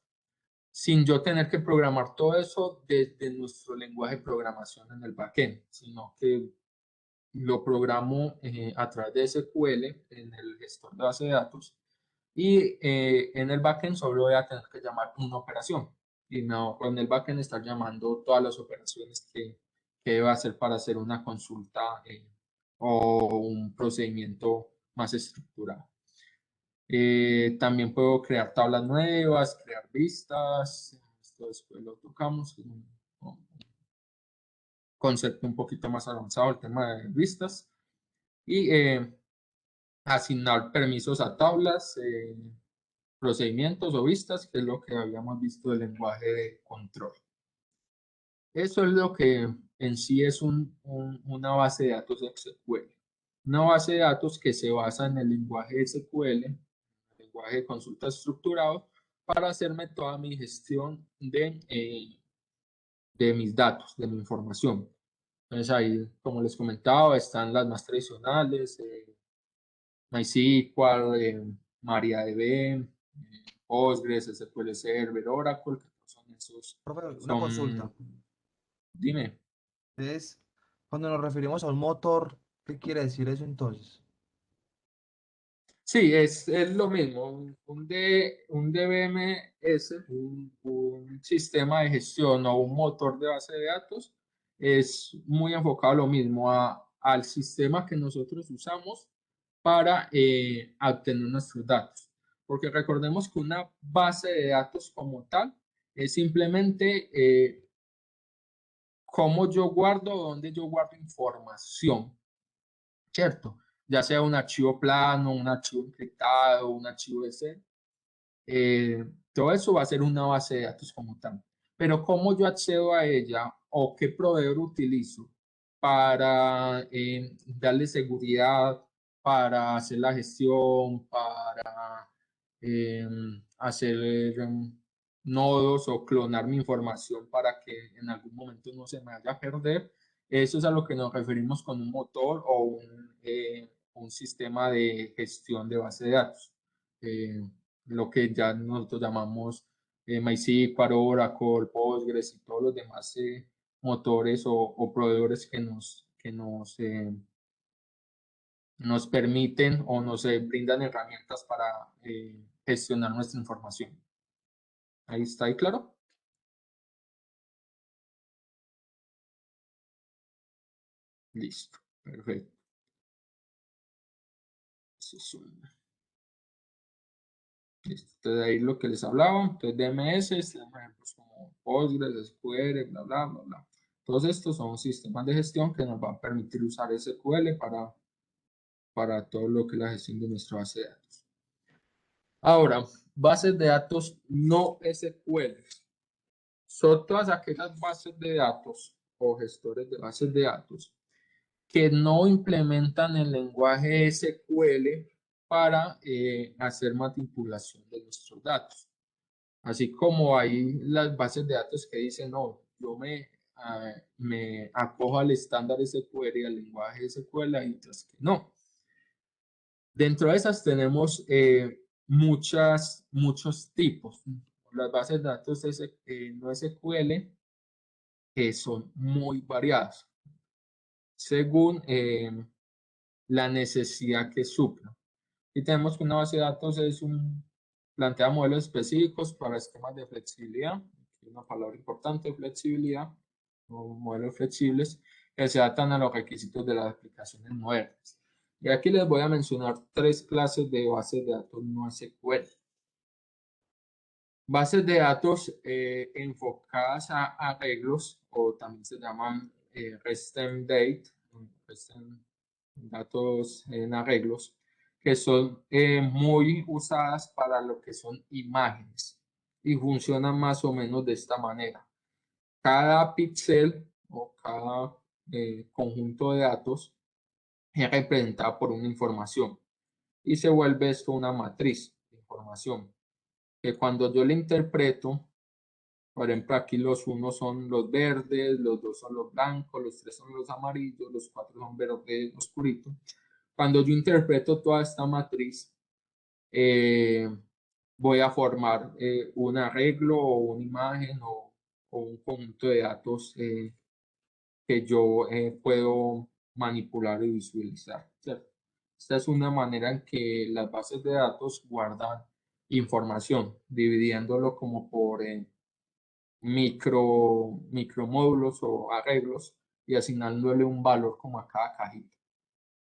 sin yo tener que programar todo eso desde nuestro lenguaje de programación en el backend, sino que lo programo a través de SQL en el gestor de base de datos y en el backend solo voy a tener que llamar una operación y no en el backend estar llamando todas las operaciones que debo hacer para hacer una consulta o un procedimiento más estructurado. También puedo crear tablas nuevas, crear vistas, esto después lo tocamos, es un concepto un poquito más avanzado el tema de vistas y asignar permisos a tablas, procedimientos o vistas, que es lo que habíamos visto del lenguaje de control. Eso es lo que en sí es una base de datos SQL. Una base de datos que se basa en el lenguaje SQL, el lenguaje de consulta estructurado, para hacerme toda mi gestión de mis datos, de mi información. Entonces ahí, como les comentaba, están las más tradicionales, MySQL, MariaDB, Postgres, SQL Server, Oracle, que son esos, Profe, una consulta. son, dime. Entonces, cuando nos referimos a un motor, ¿qué quiere decir eso entonces? Sí, es lo mismo, un DBMS, un sistema de gestión o un motor de base de datos, es muy enfocado a lo mismo, al sistema que nosotros usamos para obtener nuestros datos. Porque recordemos que una base de datos como tal es simplemente cómo yo guardo, dónde yo guardo información, ¿cierto? Ya sea un archivo plano, un archivo encriptado, un archivo Excel. Todo eso va a ser una base de datos como tal. Pero cómo yo accedo a ella o qué proveedor utilizo para darle seguridad, para hacer la gestión, para eh, hacer nodos o clonar mi información para que en algún momento no se me vaya a perder. Eso es a lo que nos referimos con un motor o un sistema de gestión de base de datos. Lo que ya nosotros llamamos MySQL, Oracle, Postgres y todos los demás motores o proveedores nos permiten o nos brindan herramientas para gestionar nuestra información. Ahí está, ¿ahí claro? Listo, perfecto. Eso es De ahí lo que les hablaba. Entonces, DMS, tenemos ejemplos como Postgres, SQL, bla, bla, bla, bla. Todos estos son sistemas de gestión que nos van a permitir usar SQL para todo lo que es la gestión de nuestra base de datos. Ahora, bases de datos no SQL. Son todas aquellas bases de datos o gestores de bases de datos que no implementan el lenguaje SQL para hacer manipulación de nuestros datos. Así como hay las bases de datos que dicen, no, yo me acojo al estándar SQL y al lenguaje SQL, hay otras que no. Dentro de esas tenemos muchos tipos. Las bases de datos no SQL son muy variadas según la necesidad que supla. Y tenemos que una base de datos plantea modelos específicos para esquemas de flexibilidad, una palabra importante, flexibilidad, o modelos flexibles que se adaptan a los requisitos de las aplicaciones modernas. Y aquí les voy a mencionar 3 clases de bases de datos no SQL. Bases de datos enfocadas a arreglos, o también se llaman REST-em date, datos en arreglos, que son muy usadas para lo que son imágenes y funcionan más o menos de esta manera. Cada píxel o cada conjunto de datos es representado por una información y se vuelve esto una matriz de información que cuando yo le interpreto, por ejemplo, aquí los 1 son los verdes, los 2 son los blancos, los 3 son los amarillos, los 4 son verdes oscurito. Cuando yo interpreto toda esta matriz, voy a formar un arreglo o una imagen o un conjunto de datos que yo puedo manipular y visualizar, ¿cierto? Esta es una manera en que las bases de datos guardan información, dividiéndolo como por micromódulos o arreglos y asignándole un valor como a cada cajita.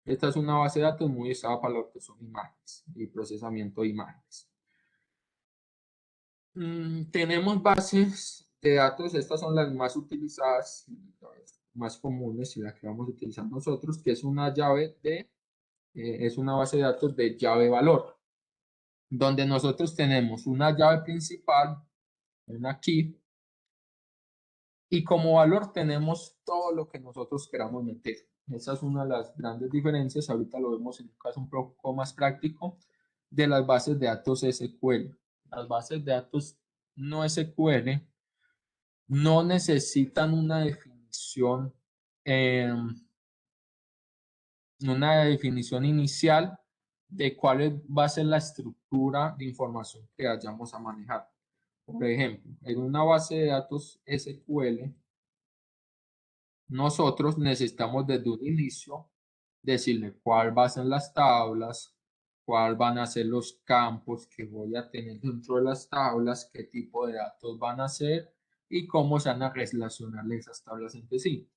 Esta es una base de datos muy usada para lo que son imágenes y procesamiento de imágenes. Tenemos bases de datos, estas son las más utilizadas, más comunes y las que vamos a utilizar nosotros, que es una es una base de datos de llave valor, donde nosotros tenemos una llave principal, una key, y como valor tenemos todo lo que nosotros queramos meter. Esa es una de las grandes diferencias, ahorita lo vemos en un caso un poco más práctico, de las bases de datos SQL. Las bases de datos no SQL no necesitan una definición inicial de cuál va a ser la estructura de información que vayamos a manejar. Por ejemplo, en una base de datos SQL, nosotros necesitamos desde un inicio decirle cuál van a ser las tablas, cuál van a ser los campos que voy a tener dentro de las tablas, qué tipo de datos van a ser y cómo se van a relacionar esas tablas entre sí.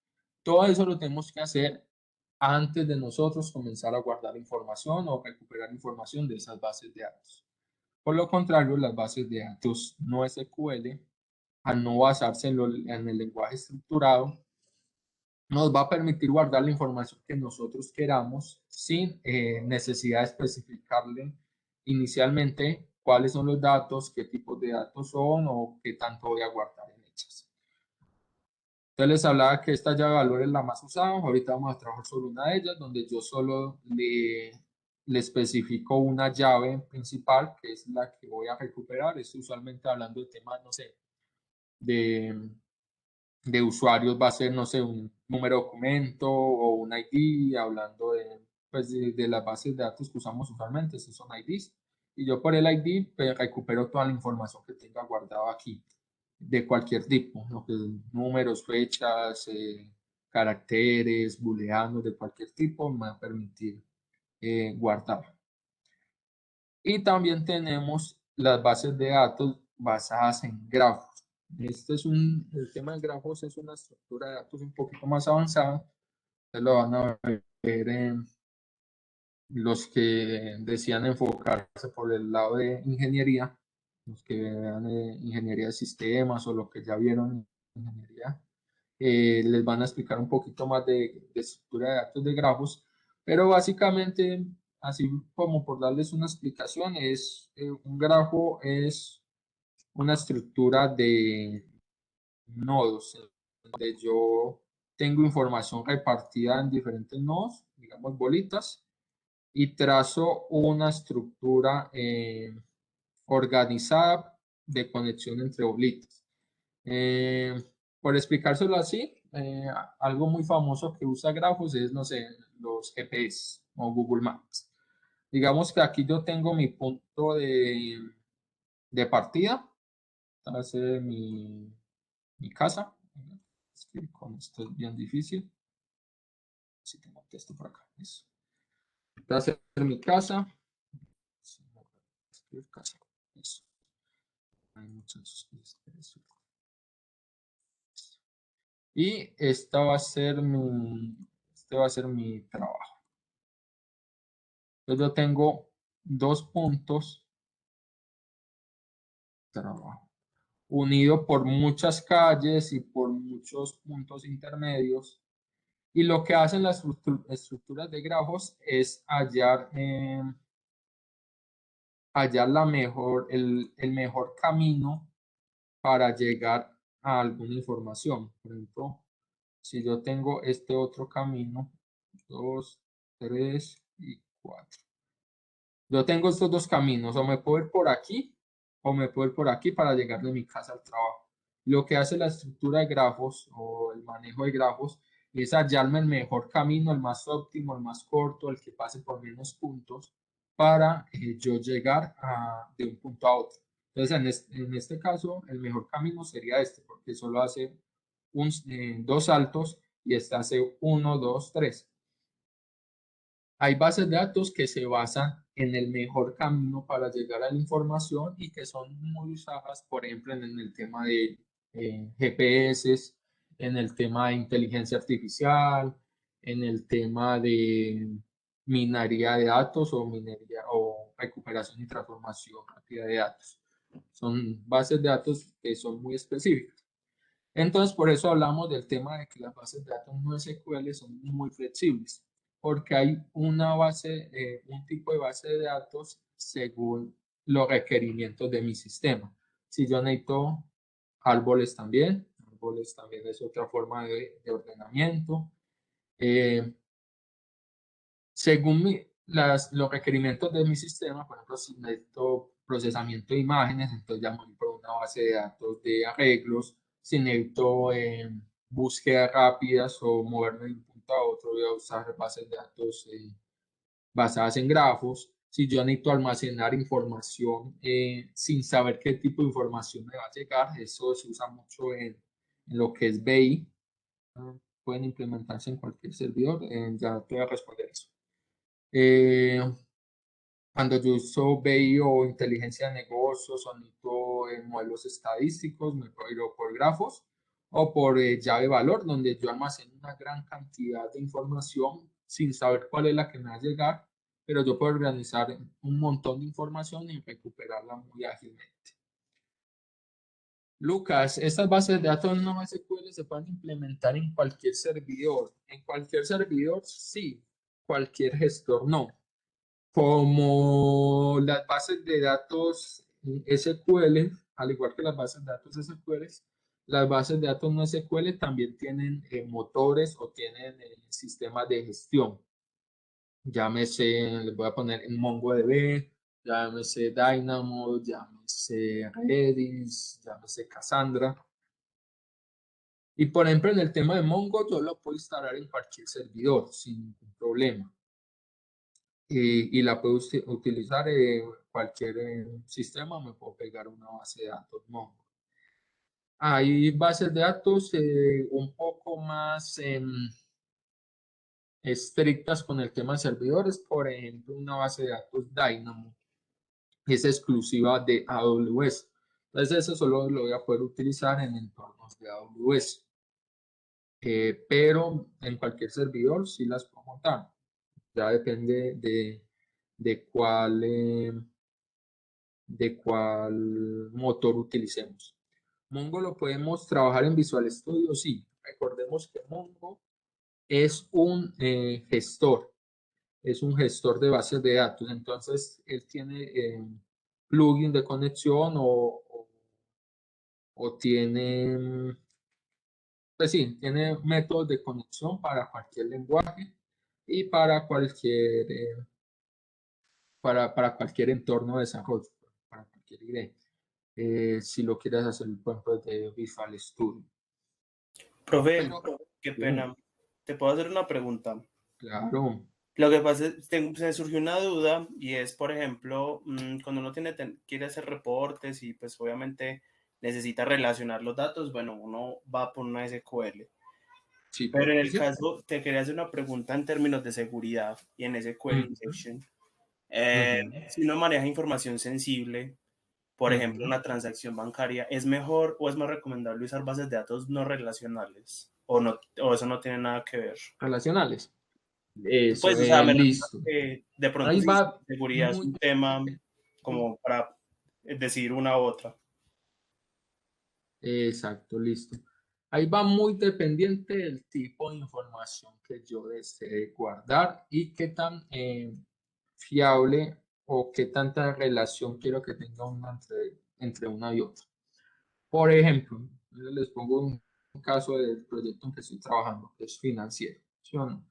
Todo eso lo tenemos que hacer antes de nosotros comenzar a guardar información o recuperar información de esas bases de datos. Por lo contrario, las bases de datos no SQL, al no basarse en el lenguaje estructurado, nos va a permitir guardar la información que nosotros queramos sin necesidad de especificarle inicialmente cuáles son los datos, qué tipos de datos son o qué tanto voy a guardar en ellas. Entonces les hablaba que esta llave de valor es la más usada. Ahorita vamos a trabajar sobre una de ellas donde yo solo le especifico una llave principal que es la que voy a recuperar. Estoy usualmente hablando de temas, no sé, de usuarios va a ser, no sé, un número de documento o un ID, hablando pues de las bases de datos que usamos usualmente, esos son IDs. Y yo por el ID pues, recupero toda la información que tenga guardado aquí, de cualquier tipo, ¿no? Pues, números, fechas, caracteres, booleanos, de cualquier tipo, me va a permitir guardar. Y también tenemos las bases de datos basadas en grafos. El tema de grafos es una estructura de datos un poquito más avanzada. Ustedes lo van a ver los que decían enfocarse por el lado de ingeniería, los que vean ingeniería de sistemas o los que ya vieron ingeniería, les van a explicar un poquito más de estructura de datos de grafos, pero básicamente, así como por darles una explicación, un grafo es una estructura de nodos, donde yo tengo información repartida en diferentes nodos, digamos bolitas, y trazo una estructura organizada de conexión entre bolitas. Por explicárselo así, algo muy famoso que usa grafos es, no sé, los GPS o Google Maps. Digamos que aquí yo tengo mi punto de partida, hace mi casa. Es que con esto es bien difícil. Si tengo texto por acá. Eso. Voy a hacer mi casa. Escribir casa. Eso. Hay muchos. Y esta va a ser este va a ser mi trabajo. Entonces yo tengo dos puntos trabajo unido por muchas calles y por muchos puntos intermedios. Y lo que hacen las estructuras de grafos es hallar el mejor camino para llegar a alguna información. Por ejemplo, si yo tengo este otro camino, 2, 3 y 4. Yo tengo estos dos caminos, o me puedo ir por aquí o me puedo ir por aquí para llegar de mi casa al trabajo. Lo que hace la estructura de grafos o el manejo de grafos es hallarme el mejor camino, el más óptimo, el más corto, el que pase por menos puntos para yo llegar de un punto a otro. Entonces, en este caso, el mejor camino sería este, porque solo hace dos saltos y este hace 1, 2, 3. Hay bases de datos que se basan en el mejor camino para llegar a la información y que son muy usadas, por ejemplo, en el tema de GPS, en el tema de inteligencia artificial, en el tema de minería de datos o minería o recuperación y transformación rápida de datos. Son bases de datos que son muy específicas. Entonces, por eso hablamos del tema de que las bases de datos no SQL son muy flexibles, porque hay un tipo de base de datos según los requerimientos de mi sistema. Si yo necesito árboles también es otra forma de ordenamiento. Según los requerimientos de mi sistema, por ejemplo, si necesito procesamiento de imágenes, entonces ya me voy por una base de datos de arreglos. Si necesito búsquedas rápidas o moverme de un punto a otro, voy a usar bases de datos basadas en grafos. Si yo necesito almacenar información sin saber qué tipo de información me va a llegar, eso se usa mucho en lo que es BI. Pueden implementarse en cualquier servidor. Ya te voy a responder eso. Cuando yo uso BI o inteligencia de negocios o necesito modelos estadísticos, me puedo ir por grafos o por llave valor, donde yo almaceno una gran cantidad de información sin saber cuál es la que me va a llegar, pero yo puedo organizar un montón de información y recuperarla muy ágilmente. Lucas, estas bases de datos no SQL se pueden implementar en cualquier servidor. En cualquier servidor, sí. Cualquier gestor, no. Como las bases de datos SQL, al igual que las bases de datos SQL, las bases de datos no SQL también tienen motores o tienen sistemas de gestión. Llámese, les voy a poner en MongoDB, llámese Dynamo, llámese Redis, llámese Cassandra. Y por ejemplo, en el tema de Mongo, yo lo puedo instalar en cualquier servidor sin ningún problema. Y la puedo utilizar en cualquier sistema, me puedo pegar una base de datos Mongo. Hay bases de datos un poco más estrictas con el tema de servidores, por ejemplo, una base de datos Dynamo es exclusiva de AWS. Entonces, eso solo lo voy a poder utilizar en entornos de AWS. Pero en cualquier servidor sí las puedo montar. Ya depende de cuál motor utilicemos. Mongo lo podemos trabajar en Visual Studio, sí. Recordemos que Mongo es un gestor, es un gestor de bases de datos. Entonces, él tiene plugin de conexión o tiene, pues sí, tiene métodos de conexión para cualquier lenguaje y para cualquier entorno de desarrollo, para cualquier idea. Si lo quieres hacer, por ejemplo, de Visual Studio. Profe, Pero, qué dime, pena. ¿Te puedo hacer una pregunta? claro, Lo que pasa es que me surgió una duda y es, por ejemplo, cuando uno quiere hacer reportes y pues obviamente necesita relacionar los datos, bueno, uno va por una SQL. sí, Pero en el sí. caso, te quería hacer una pregunta en términos de seguridad y en SQL Ujú, injection. ujú, Si uno maneja información sensible, por ejemplo, ujú. una transacción bancaria, ¿es mejor o es más recomendable usar bases de datos no relacionales? ¿O no, o eso no tiene nada que ver? Relacionales. Eso Pues, o es sea, me refiero a listo. que de pronto Ahí si va seguridad es muy un tema dependiente. como para decir una u otra. Exacto, listo. Ahí va muy dependiente del tipo de información que yo desee guardar y qué tan fiable o qué tanta relación quiero que tenga una entre una y otra. Por ejemplo, yo les pongo un caso del proyecto en que estoy trabajando, que es financiero. ¿Sí o no?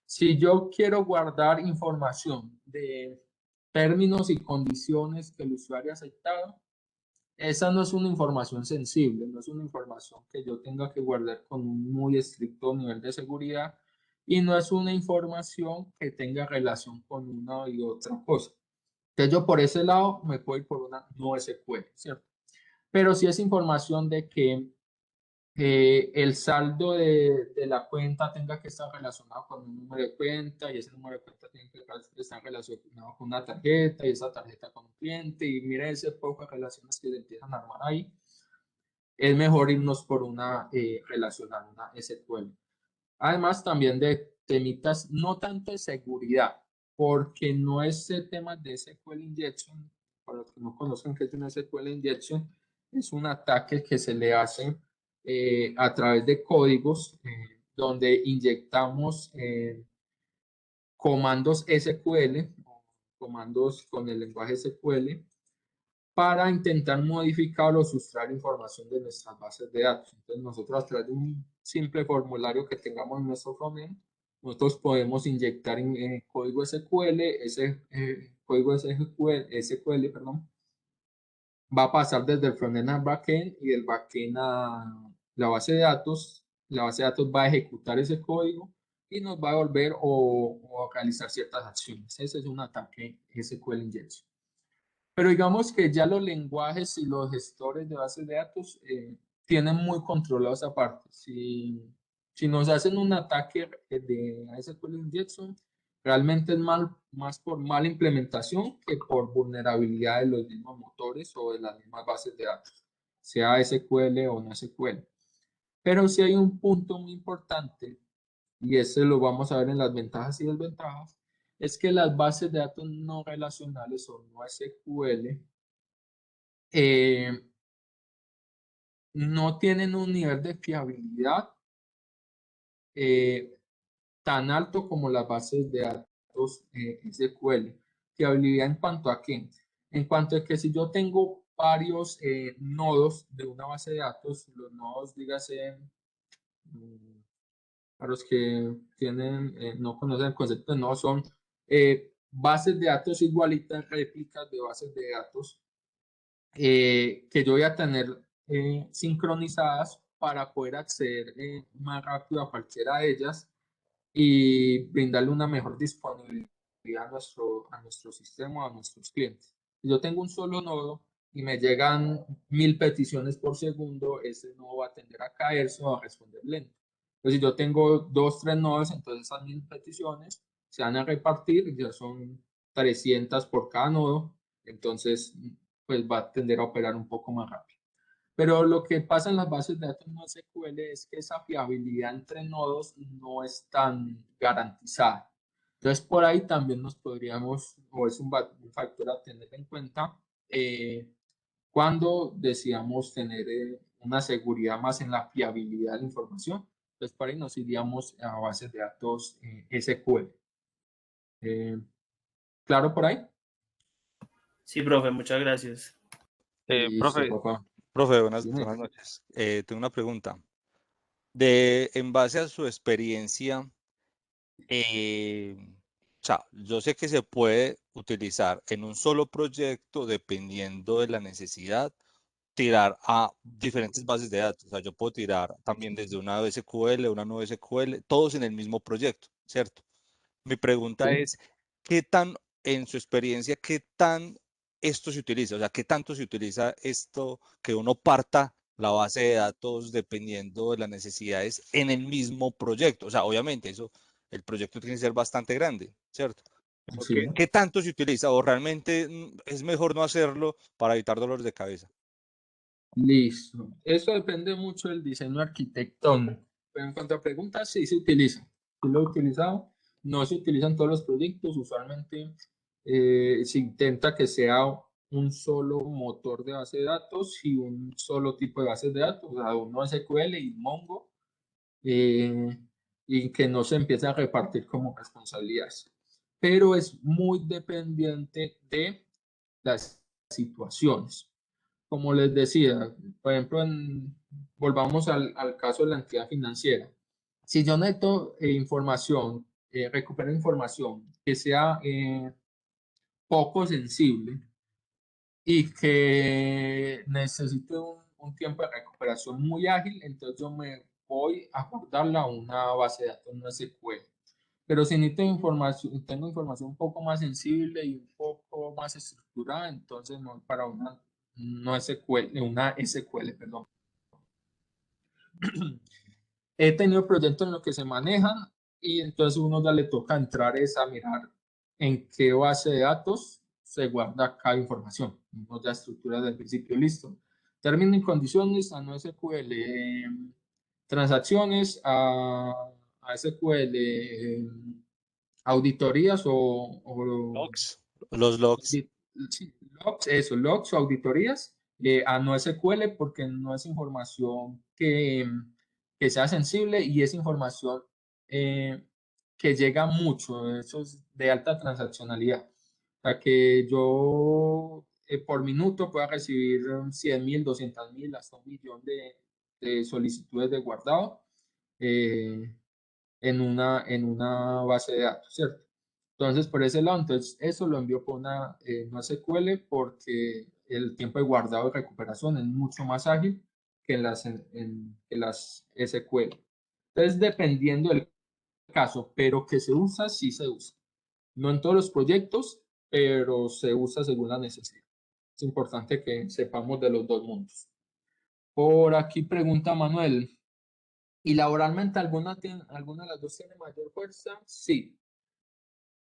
Si yo quiero guardar información de términos y condiciones que el usuario ha aceptado, esa no es una información sensible, no es una información que yo tenga que guardar con un muy estricto nivel de seguridad y no es una información que tenga relación con una y otra cosa. Entonces yo por ese lado me puedo ir por una no SQL, ¿cierto? Pero si es información de que el saldo de la cuenta tenga que estar relacionado con un número de cuenta y ese número de cuenta tiene que estar relacionado con una tarjeta y esa tarjeta con un cliente y mira ese poco de relaciones que se empiezan a armar ahí, es mejor irnos por una relacional, una SQL. Además también de temitas no tanto de seguridad, porque no es el tema de SQL injection, para los que no conocen qué es una SQL injection, es un ataque que se le hace a través de códigos donde inyectamos comandos SQL, comandos con el lenguaje SQL, para intentar modificar o sustraer información de nuestras bases de datos. Entonces, nosotros a través de un simple formulario que tengamos en nuestro frontend, nosotros podemos inyectar en código SQL, ese código SQL, perdón, va a pasar desde el frontend al backend y del backend a la base de datos. La base de datos va a ejecutar ese código y nos va a devolver o a realizar ciertas acciones. Ese es un ataque SQL injection. Pero digamos que ya los lenguajes y los gestores de bases de datos tienen muy controlado esa parte. Si nos hacen un ataque de SQL injection, realmente es más por mala implementación que por vulnerabilidad de los mismos motores o de las mismas bases de datos, sea SQL o no SQL. Pero sí hay un punto muy importante y ese lo vamos a ver en las ventajas y desventajas, es que las bases de datos no relacionales o no SQL eh, no tienen un nivel de fiabilidad eh, tan alto como las bases de datos SQL. Fiabilidad en cuanto a qué? En cuanto a que si yo tengo varios nodos de una base de datos, los nodos, dígase, mm, para los que no conocen el concepto de nodos, son bases de datos igualitas, réplicas de bases de datos que yo voy a tener sincronizadas para poder acceder más rápido a cualquiera de ellas y brindarle una mejor disponibilidad a nuestro sistema, a nuestros clientes. Si yo tengo un solo nodo y me llegan 1000 peticiones por segundo, ese nodo va a tender a caerse o a responder lento. Entonces, si yo tengo 2, 3 nodos, entonces esas 1000 peticiones se van a repartir, ya son 300 por cada nodo, entonces pues va a tender a operar un poco más rápido. Pero lo que pasa en las bases de datos no SQL es que esa fiabilidad entre nodos no es tan garantizada. Entonces, por ahí también nos podríamos, o es un factor a tener en cuenta cuando deseamos tener una seguridad más en la fiabilidad de la información. Entonces, por ahí nos iríamos a bases de datos SQL. ¿Claro por ahí? Sí, profe, muchas gracias. Listo, Profe, papá. buenas Dime. noches. Tengo una pregunta. En base a su experiencia, o sea, yo sé que se puede utilizar en un solo proyecto, dependiendo de la necesidad, tirar a diferentes bases de datos. O sea, yo puedo tirar también desde una SQL, una no SQL, todos en el mismo proyecto, ¿cierto? Mi pregunta Sí. es, en su experiencia, qué tan esto se utiliza? O sea, ¿qué tanto se utiliza esto que uno parta la base de datos dependiendo de las necesidades en el mismo proyecto? O sea, obviamente eso, el proyecto tiene que ser bastante grande, ¿cierto? Pero Sí. ¿qué tanto se utiliza? ¿O realmente es mejor no hacerlo para evitar dolores de cabeza? Listo. Eso depende mucho del diseño arquitectónico. Pero en cuanto a preguntas, sí se utiliza. Sí lo he utilizado. No se utilizan todos los proyectos. Usualmente se intenta que sea un solo motor de base de datos y un solo tipo de bases de datos, o sea, uno SQL y Mongo, eh, y que no se empiece a repartir como responsabilidades. Pero es muy dependiente de las situaciones. Como les decía, por ejemplo, volvamos al caso de la entidad financiera. Si yo necesito información, recupero información que sea poco sensible y que necesite un tiempo de recuperación muy ágil, entonces yo me voy a guardarla a una base de datos, no SQL. Pero si necesito información, tengo información un poco más sensible y un poco más estructurada, entonces no para una no SQL, una SQL, perdón. He tenido proyectos en los que se manejan y entonces uno ya le toca entrar es a mirar en qué base de datos se guarda cada información. Uno ya estructura desde el principio, listo. Términos y condiciones a no SQL, transacciones a SQL, auditorías o Logs. Los logs. sí, logs, eso, logs o auditorías a no SQL porque no es información que sea sensible y es información eh, que llega mucho, eso es de alta transaccionalidad. O sea, que yo por minuto pueda recibir 100.000, 200.000, hasta 1 millón de solicitudes de guardado. eh, en una base de datos, ¿cierto? Entonces, por ese lado, entonces eso lo envío por una no SQL porque el tiempo de guardado y recuperación es mucho más ágil que que las SQL. Entonces, dependiendo del caso, pero que se usa, sí se usa. No en todos los proyectos, pero se usa según la necesidad. Es importante que sepamos de los dos mundos. Por aquí pregunta Manuel, ¿y laboralmente alguna de las dos tiene mayor fuerza? Sí.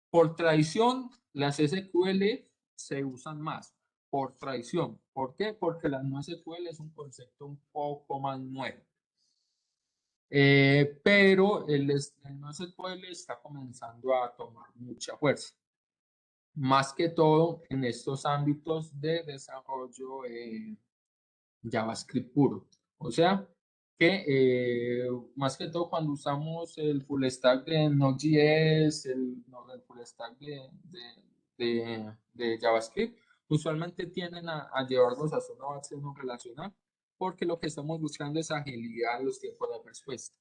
Por tradición, las SQL se usan más. Por tradición. ¿Por qué? Porque la no SQL es un concepto un poco más nuevo. Pero el no SQL está comenzando a tomar mucha fuerza. Más que todo en estos ámbitos de desarrollo JavaScript puro. O sea, que más que todo cuando usamos el full stack de Node.js, el full stack de JavaScript, usualmente tienden a llevarnos a una base no relacional, porque lo que estamos buscando es agilidad en los tiempos de respuesta.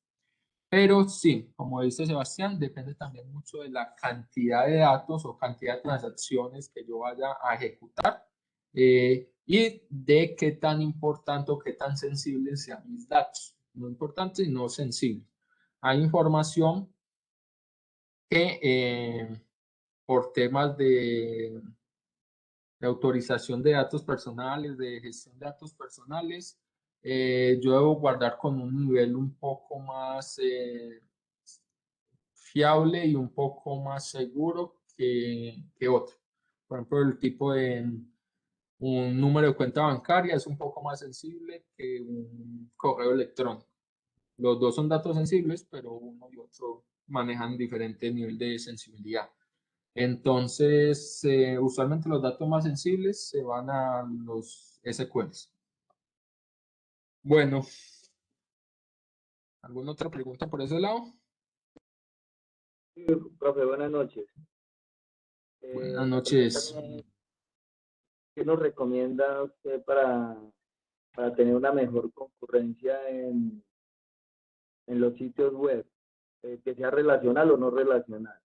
Pero sí, como dice Sebastián, depende también mucho de la cantidad de datos o cantidad de transacciones que yo vaya a ejecutar y de qué tan importante o qué tan sensibles sean mis datos. No importante, sino sensible. Hay información que por temas de autorización de datos personales, de gestión de datos personales, yo debo guardar con un nivel un poco más fiable y un poco más seguro que otro. Por ejemplo, el tipo de un número de cuenta bancaria es un poco más sensible que un correo electrónico. Los dos son datos sensibles, pero uno y otro manejan diferente nivel de sensibilidad. Entonces, usualmente los datos más sensibles se van a los SQLs. Bueno, ¿alguna otra pregunta por ese lado? Sí, profe, buenas noches. Buenas La pregunta noches. mía es, ¿qué nos recomienda usted para tener una mejor concurrencia en los sitios web? Que sea relacional o no relacional.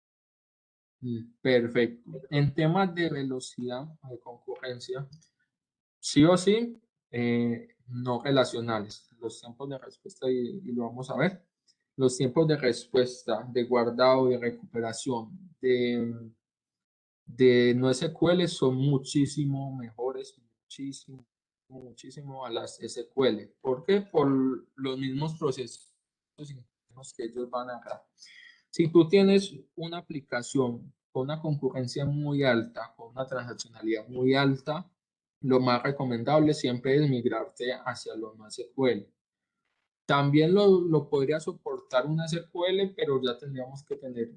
Perfecto. En temas de velocidad de concurrencia, sí o sí, no relacionales. Los tiempos de respuesta, y lo vamos a ver, los tiempos de respuesta, de guardado, de recuperación, de NoSQL son muchísimo mejores, muchísimo a las SQL. ¿Por qué? Por los mismos procesos internos que ellos van a dar. Si tú tienes una aplicación con una concurrencia muy alta, con una transaccionalidad muy alta, lo más recomendable siempre es migrarte hacia los MySQL. También lo podría soportar una SQL, pero ya tendríamos que tener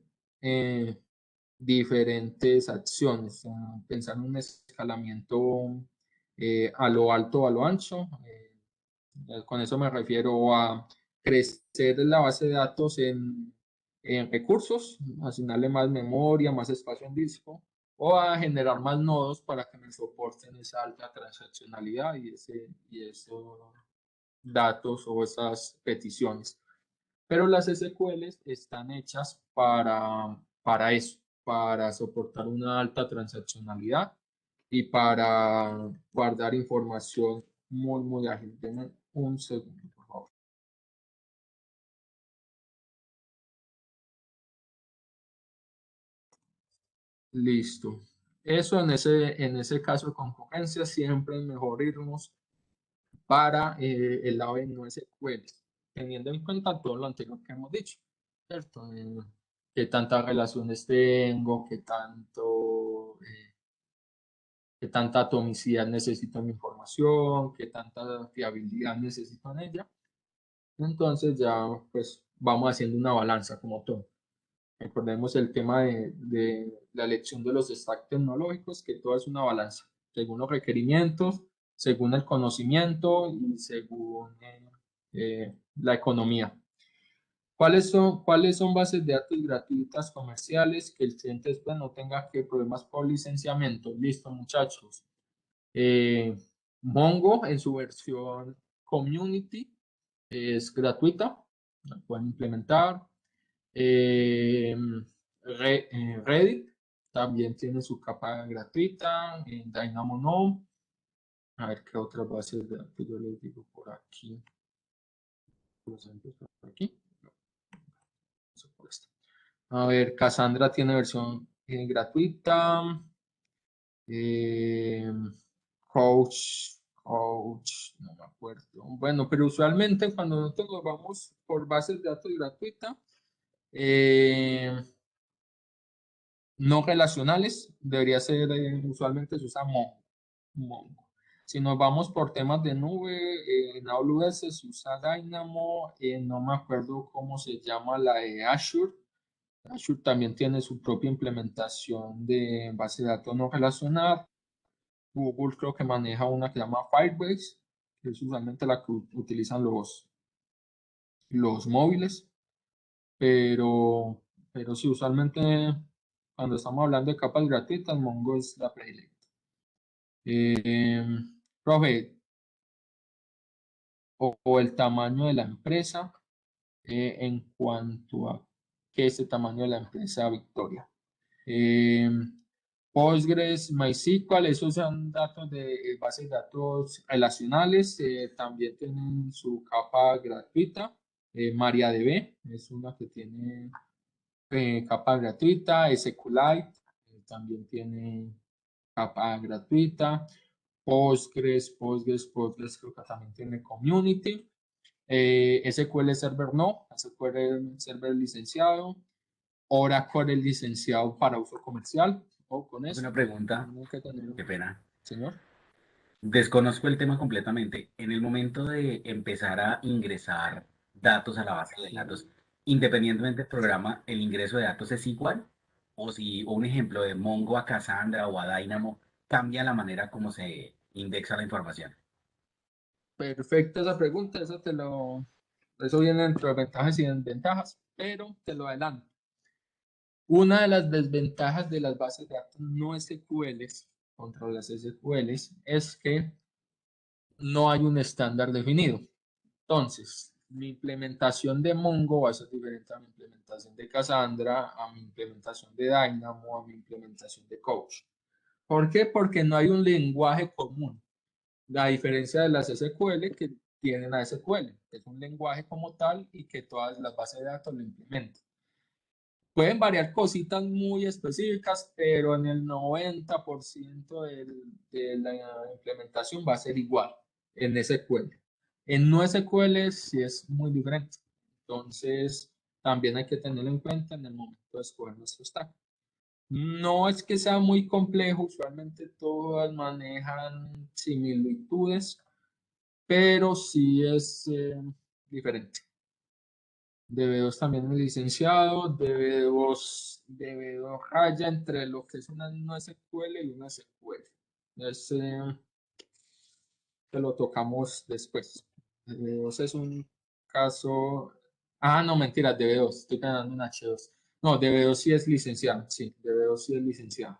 diferentes acciones. Pensar en un escalamiento a lo alto o a lo ancho. Con eso me refiero a crecer la base de datos en recursos, asignarle más memoria, más espacio en disco, o a generar más nodos para que me soporten esa alta transaccionalidad y esos datos o esas peticiones. Pero las SQLs están hechas para eso, para soportar una alta transaccionalidad y para guardar información muy ágil. Denme un segundo, por favor. Listo. Eso en ese caso de concurrencia siempre es mejor irnos para el lado de NoSQL, teniendo en cuenta todo lo anterior que hemos dicho, ¿cierto? Qué tantas relaciones tengo, qué tanta atomicidad necesito en mi información, qué tanta fiabilidad necesito en ella. Entonces ya pues vamos haciendo una balanza como todo. Recordemos el tema de la elección de los stacks tecnológicos, que todo es una balanza, según los requerimientos, según el conocimiento y según la economía. ¿Cuáles son bases de datos gratuitas comerciales que el cliente después no tenga que problemas por licenciamiento? Listo, muchachos. Mongo en su versión community es gratuita, la pueden implementar. Reddit también tiene su capa gratuita. Dynamo no. A ver qué otras bases de datos yo les digo por aquí. Por aquí. A ver, Cassandra tiene versión gratuita. Eh, Coach, no me acuerdo. Bueno, pero usualmente cuando nosotros nos vamos por bases de datos gratuitas, no relacionales, debería ser, usualmente se usa Mongo. Si nos vamos por temas de nube, en AWS se usa Dynamo, no me acuerdo cómo se llama la de Azure. Azure también tiene su propia implementación de base de datos no relacional. Google creo que maneja una que se llama Firebase, que es usualmente la que utilizan los móviles, pero, pero sí, usualmente cuando estamos hablando de capas gratuitas, Mongo es la predilecta. Profe, o el tamaño de la empresa en cuanto a qué es el tamaño de la empresa Victoria. Postgres, MySQL, esos son datos de bases de datos relacionales, también tienen su capa gratuita. MariaDB es una que tiene capa gratuita. SQLite también tiene capa gratuita. Postgres creo que también tiene community. SQL Server no, SQL Server licenciado. Oracle es licenciado para uso comercial. O con eso. Una pregunta, Tengo que tener qué pena. Señor. Desconozco el tema completamente. En el momento de empezar a ingresar datos a la base de datos, independientemente del programa, el ingreso de datos es igual, o un ejemplo de Mongo a Cassandra o a Dynamo cambia la manera como se indexa la información. Perfecta esa pregunta, eso viene dentro de ventajas y desventajas, pero te lo adelanto. Una de las desventajas de las bases de datos no SQLs contra las SQLs es que no hay un estándar definido. Entonces, mi implementación de Mongo va a ser diferente a mi implementación de Cassandra, a mi implementación de Dynamo, a mi implementación de Coach. ¿Por qué? Porque no hay un lenguaje común. La diferencia de las SQL que tienen a SQL, que es un lenguaje como tal y que todas las bases de datos lo implementan. Pueden variar cositas muy específicas, pero en el 90% de la implementación va a ser igual en SQL. En no SQL sí es muy diferente. Entonces, también hay que tenerlo en cuenta en el momento de escoger nuestro stack. No es que sea muy complejo, usualmente todas manejan similitudes, pero sí es diferente. DB2 también es licenciado, DB2 raya entre lo que es una no SQL y una SQL. Que lo tocamos después. DB2 es un caso. Ah, no, mentira, DB2, estoy ganando un H2. No, DB2 sí es licenciado, sí, DB2 sí es licenciado.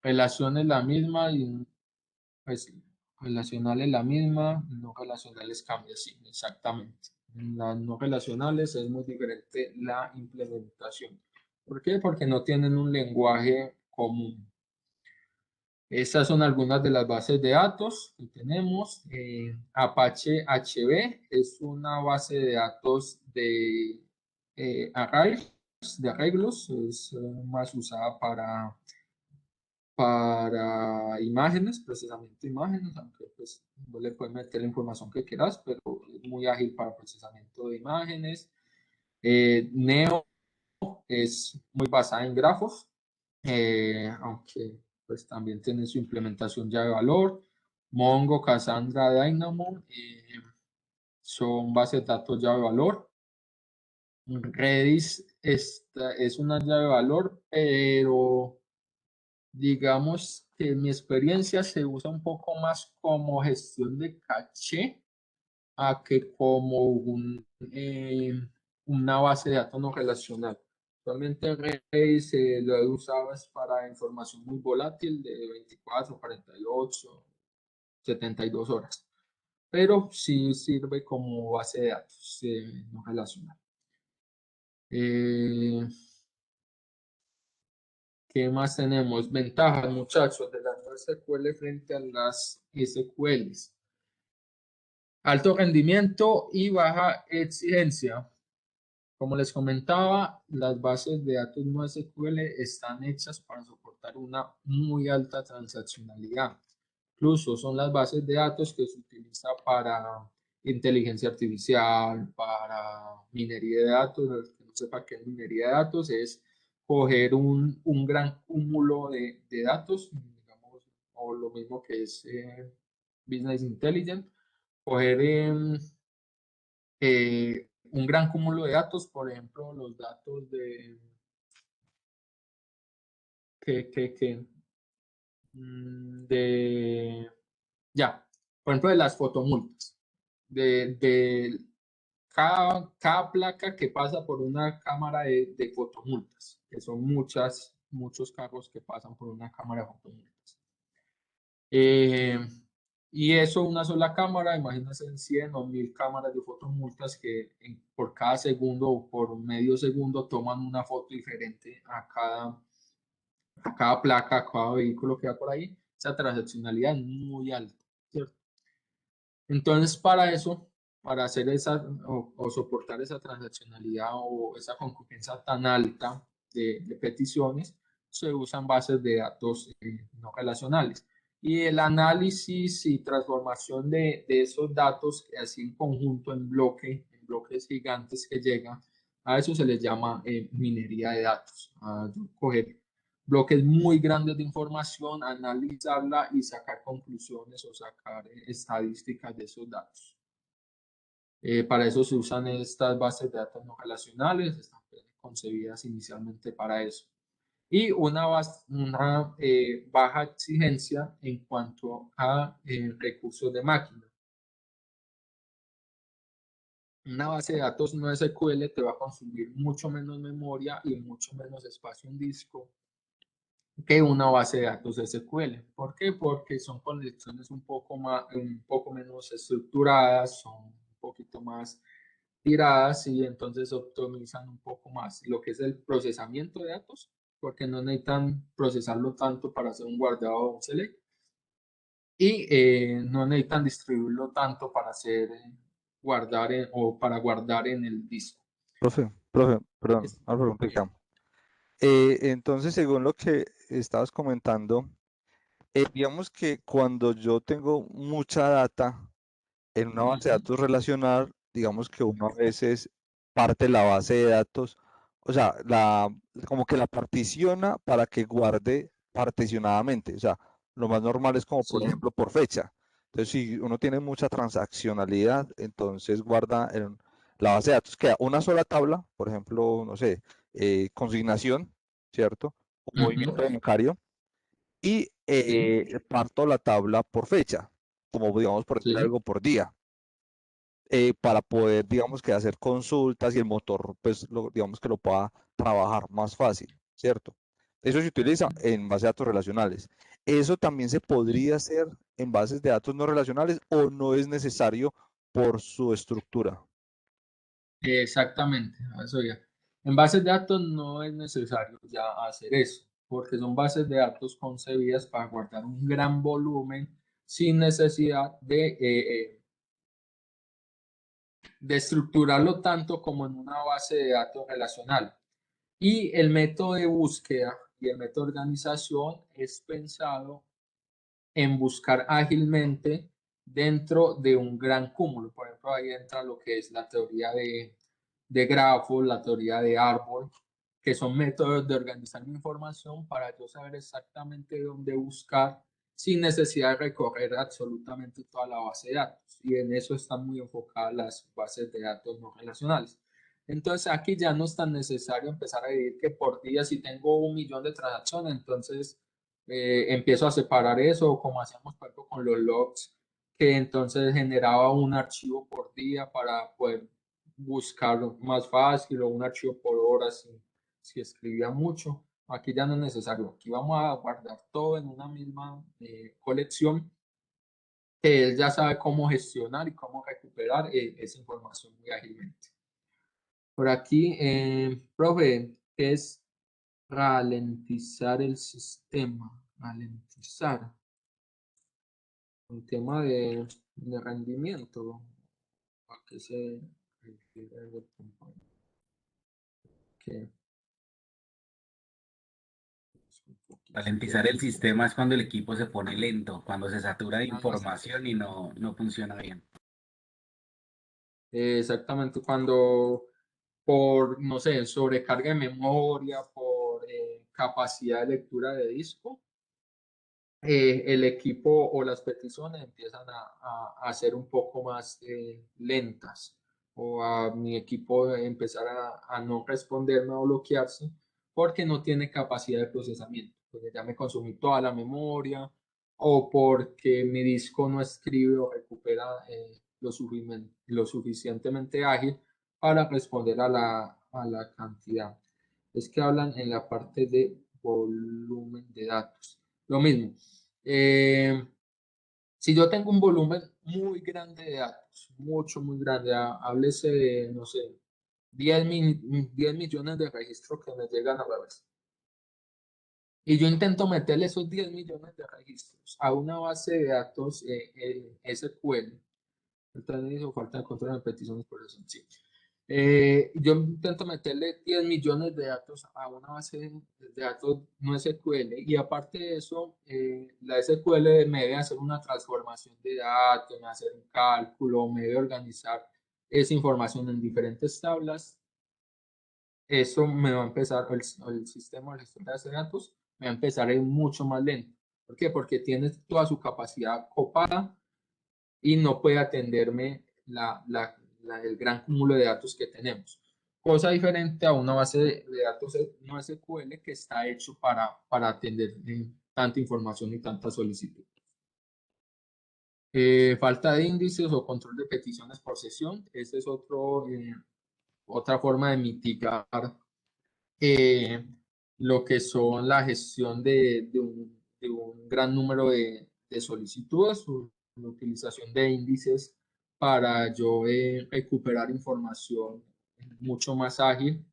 Relación es la misma y pues relacional es la misma, no relacionales cambia, sí, exactamente. En las no relacionales es muy diferente la implementación. ¿Por qué? Porque no tienen un lenguaje común. Estas son algunas de las bases de datos que tenemos. Apache HB es una base de datos de arreglos, es más usada para imágenes, procesamiento de imágenes, aunque pues no le puedes meter la información que quieras, pero es muy ágil para procesamiento de imágenes. Neo es muy basada en grafos, aunque pues también tiene su implementación llave de valor. Mongo, Cassandra, Dynamo son bases de datos llave de valor. Redis es una llave de valor, pero digamos que en mi experiencia se usa un poco más como gestión de caché a que como una base de datos no relacional. Actualmente Redis lo he usado es para información muy volátil de 24, 48, 72 horas, pero sí sirve como base de datos no relacional. ¿Qué más tenemos? Ventajas, muchachos, de las no SQL frente a las SQLs. Alto rendimiento y baja exigencia. Como les comentaba, las bases de datos no SQL están hechas para soportar una muy alta transaccionalidad. Incluso son las bases de datos que se utiliza para inteligencia artificial, para minería de datos. El que no sepa qué es minería de datos es coger un gran cúmulo de datos, digamos, o lo mismo que es Business Intelligence, coger un gran cúmulo de datos, por ejemplo, los datos de de ya, por ejemplo, de las fotomultas, de cada placa que pasa por una cámara de fotomultas, que son muchos carros que pasan por una cámara de fotomultas. Y eso, una sola cámara, imagínense en 100 o 1000 cámaras de fotomultas que por cada segundo o por medio segundo toman una foto diferente a cada placa, a cada vehículo que va por ahí. Esa transaccionalidad es muy alta, ¿cierto? Entonces, para eso, para hacer esa o soportar esa transaccionalidad o esa concurrencia tan alta de peticiones, se usan bases de datos no relacionales. Y el análisis y transformación de esos datos, así en conjunto, en bloques gigantes que llegan, a eso se les llama minería de datos. A coger bloques muy grandes de información, analizarla y sacar conclusiones o sacar estadísticas de esos datos. Para eso se usan estas bases de datos no relacionales, están concebidas inicialmente para eso. Y una baja exigencia en cuanto a recursos de máquina. Una base de datos no SQL te va a consumir mucho menos memoria y mucho menos espacio en disco que una base de datos SQL. ¿Por qué? Porque son conexiones un poco menos estructuradas, son un poquito más tiradas y entonces optimizan un poco más lo que es el procesamiento de datos, porque no necesitan procesarlo tanto para hacer un guardado o un select, y no necesitan distribuirlo tanto para hacer para guardar en el disco. Profe, perdón, una preguntita. Entonces, según lo que estabas comentando, digamos que cuando yo tengo mucha data en una base de datos relacional, digamos que uno a veces parte la base de datos, o sea, como que la particiona para que guarde particionadamente. O sea, lo más normal es como, por Sí. ejemplo, por fecha. Entonces, si uno tiene mucha transaccionalidad, entonces guarda en la base de datos, queda una sola tabla, por ejemplo, no sé, consignación, ¿cierto? O movimiento bancario, y parto la tabla por fecha, como digamos, por decir Sí. algo, por día, para poder, digamos, que hacer consultas y el motor, pues, digamos que lo pueda trabajar más fácil, ¿cierto? Eso se utiliza en bases de datos relacionales. ¿Eso también se podría hacer en bases de datos no relacionales o no es necesario por su estructura? Exactamente, a eso ya. En bases de datos no es necesario ya hacer eso, porque son bases de datos concebidas para guardar un gran volumen sin necesidad de estructurarlo tanto como en una base de datos relacional. Y el método de búsqueda y el método de organización es pensado en buscar ágilmente dentro de un gran cúmulo. Por ejemplo, ahí entra lo que es la teoría de grafos, la teoría de árbol, que son métodos de organizar mi información para yo saber exactamente dónde buscar sin necesidad de recorrer absolutamente toda la base de datos. Y en eso están muy enfocadas las bases de datos no relacionales. Entonces aquí ya no es tan necesario empezar a dividir que por día, si tengo 1 millón de transacciones, entonces empiezo a separar eso, como hacíamos por ejemplo, con los logs, que entonces generaba un archivo por día para poder buscarlo más fácil o un archivo por hora si escribía mucho. Aquí ya no es necesario. Aquí vamos a guardar todo en una misma colección que él ya sabe cómo gestionar y cómo recuperar esa información muy ágilmente. Por aquí, profe, ¿qué es ralentizar el sistema? Ralentizar. Un tema de rendimiento. ¿A qué se refiere el componente? Que es un poquito Ralentizar el sistema es cuando el equipo se pone lento, cuando se satura de Ah, no, información y no funciona bien. exactamente, cuando por, no sé, sobrecarga de memoria, por capacidad de lectura de disco, el equipo o las peticiones empiezan a ser un poco más lentas o a mi equipo empezar a no responderme o bloquearse porque no tiene capacidad de procesamiento, porque ya me consumí toda la memoria o porque mi disco no escribe o recupera lo suficientemente ágil para responder a la cantidad. Es que hablan en la parte de volumen de datos. Lo mismo. Si yo tengo un volumen muy grande de datos, muy grande, háblese de, no sé, 10 millones de registros que me llegan a la vez. Y yo intento meterle esos 10 millones de registros a una base de datos SQL. Entonces hizo falta de control de peticiones por eso, sí. Yo intento meterle 10 millones de datos a una base de datos no SQL y aparte de eso, la SQL me debe hacer una transformación de datos, me debe hacer un cálculo, me debe organizar esa información en diferentes tablas. Eso me va a empezar, el sistema de gestión de datos me va a empezar a ir mucho más lento. ¿Por qué? Porque tiene toda su capacidad copada y no puede atenderme el gran cúmulo de datos que tenemos. Cosa diferente a una base de datos no SQL que está hecho para atender tanta información y tanta solicitud. Falta de índices o control de peticiones por sesión. Esa es otra forma de mitigar lo que son la gestión de un gran número de solicitudes, la utilización de índices para yo recuperar información mucho más ágil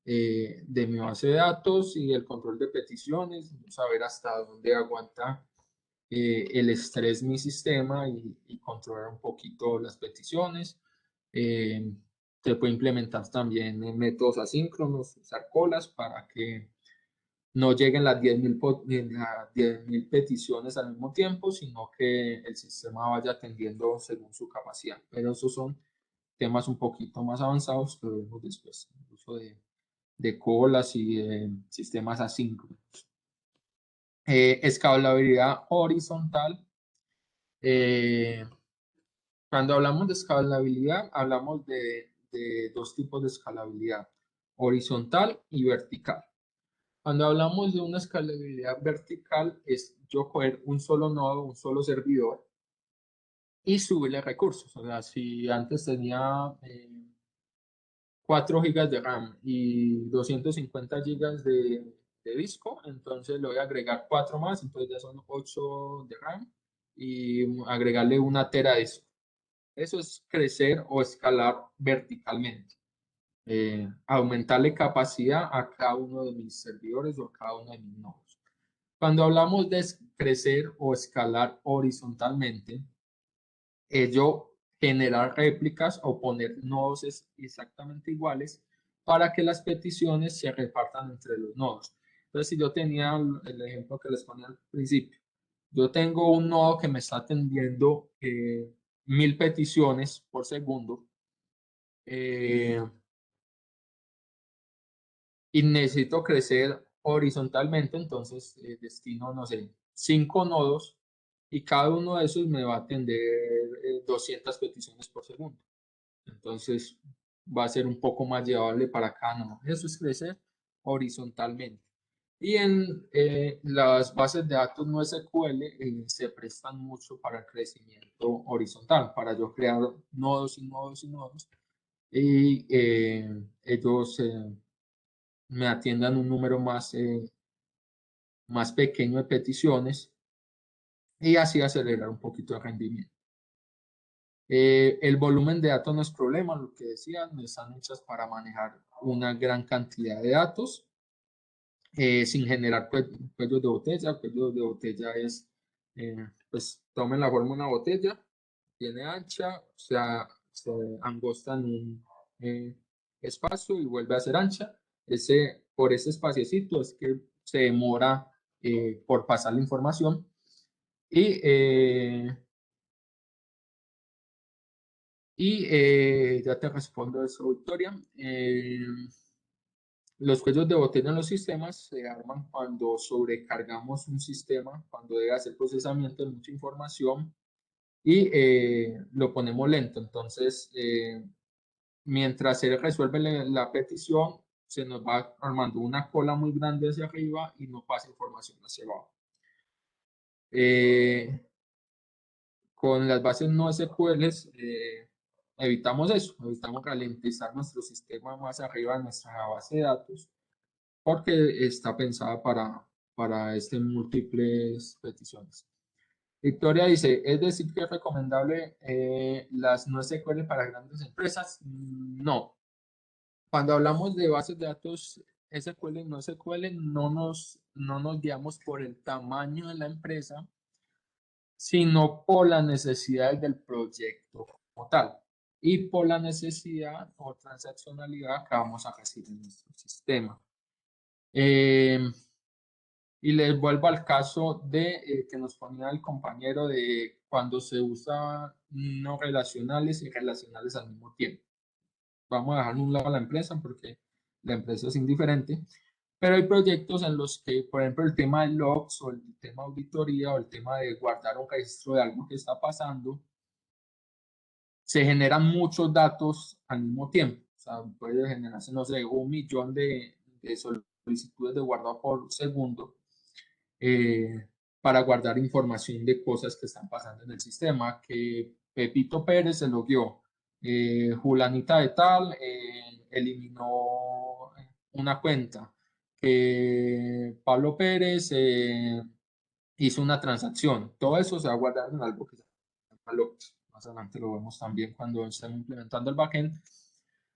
de mi base de datos y el control de peticiones, saber hasta dónde aguanta el estrés mi sistema y controlar un poquito las peticiones. Se puede implementar también métodos asíncronos, usar colas para que no lleguen las 10.000 peticiones al mismo tiempo, sino que el sistema vaya atendiendo según su capacidad. Pero esos son temas un poquito más avanzados que veremos después, el uso de colas y de sistemas asíncronos. Escalabilidad horizontal. Cuando hablamos de escalabilidad, hablamos de dos tipos de escalabilidad, horizontal y vertical. Cuando hablamos de una escalabilidad vertical, es yo coger un solo nodo, un solo servidor y subirle recursos. O sea, si antes tenía 4 GB de RAM y 250 GB de disco, entonces le voy a agregar 4 más, entonces ya son 8 de RAM y agregarle 1 tera de disco. Eso es crecer o escalar verticalmente. Aumentarle capacidad a cada uno de mis servidores o a cada uno de mis nodos. Cuando hablamos de crecer o escalar horizontalmente, es yo generar réplicas o poner nodos exactamente iguales para que las peticiones se repartan entre los nodos. Entonces, si yo tenía el ejemplo que les ponía al principio, yo tengo un nodo que me está atendiendo 1000 peticiones por segundo y necesito crecer horizontalmente, entonces destino, no sé, 5 nodos y cada uno de esos me va a atender 200 peticiones por segundo. Entonces va a ser un poco más llevable para cada nodo. Eso es crecer horizontalmente. Y en las bases de datos no SQL se prestan mucho para el crecimiento horizontal, para yo crear nodos y nodos y nodos. Y ellos me atiendan un número más pequeño de peticiones y así acelerar un poquito el rendimiento. El volumen de datos no es problema, lo que decían, están hechas para manejar una gran cantidad de datos sin generar cuellos de botella. Cuellos de botella es, pues tomen la forma de una botella, tiene ancha, se angosta en un espacio y vuelve a ser ancha. Por ese espaciecito es que se demora por pasar la información y ya te respondo eso, Victoria. Los cuellos de botella en los sistemas se arman cuando sobrecargamos un sistema, cuando debe hacer procesamiento de mucha información y lo ponemos lento. Entonces, mientras se resuelve la petición, se nos va armando una cola muy grande hacia arriba y no pasa información hacia abajo. Con las bases no SQL evitamos eso, evitamos ralentizar nuestro sistema más arriba de nuestra base de datos porque está pensada para múltiples peticiones. Victoria dice, ¿es decir que es recomendable las no SQL para grandes empresas? No. Cuando hablamos de bases de datos SQL y no SQL, no nos guiamos por el tamaño de la empresa, sino por las necesidades del proyecto como tal y por la necesidad o transaccionalidad que vamos a recibir en nuestro sistema. Y les vuelvo al caso de que nos ponía el compañero de cuando se usa no relacionales y relacionales al mismo tiempo. Vamos a dejar un lado a la empresa porque la empresa es indiferente, pero hay proyectos en los que, por ejemplo, el tema de logs o el tema de auditoría o el tema de guardar un registro de algo que está pasando, se generan muchos datos al mismo tiempo. O sea, puede generarse, no sé, 1 millón de solicitudes de guardado por segundo para guardar información de cosas que están pasando en el sistema, que Pepito Pérez se logueó, Julanita de tal eliminó una cuenta, que Pablo Pérez hizo una transacción. Todo eso se va a guardar en algo que se llama logs. Más adelante lo vemos también cuando estén implementando el backend.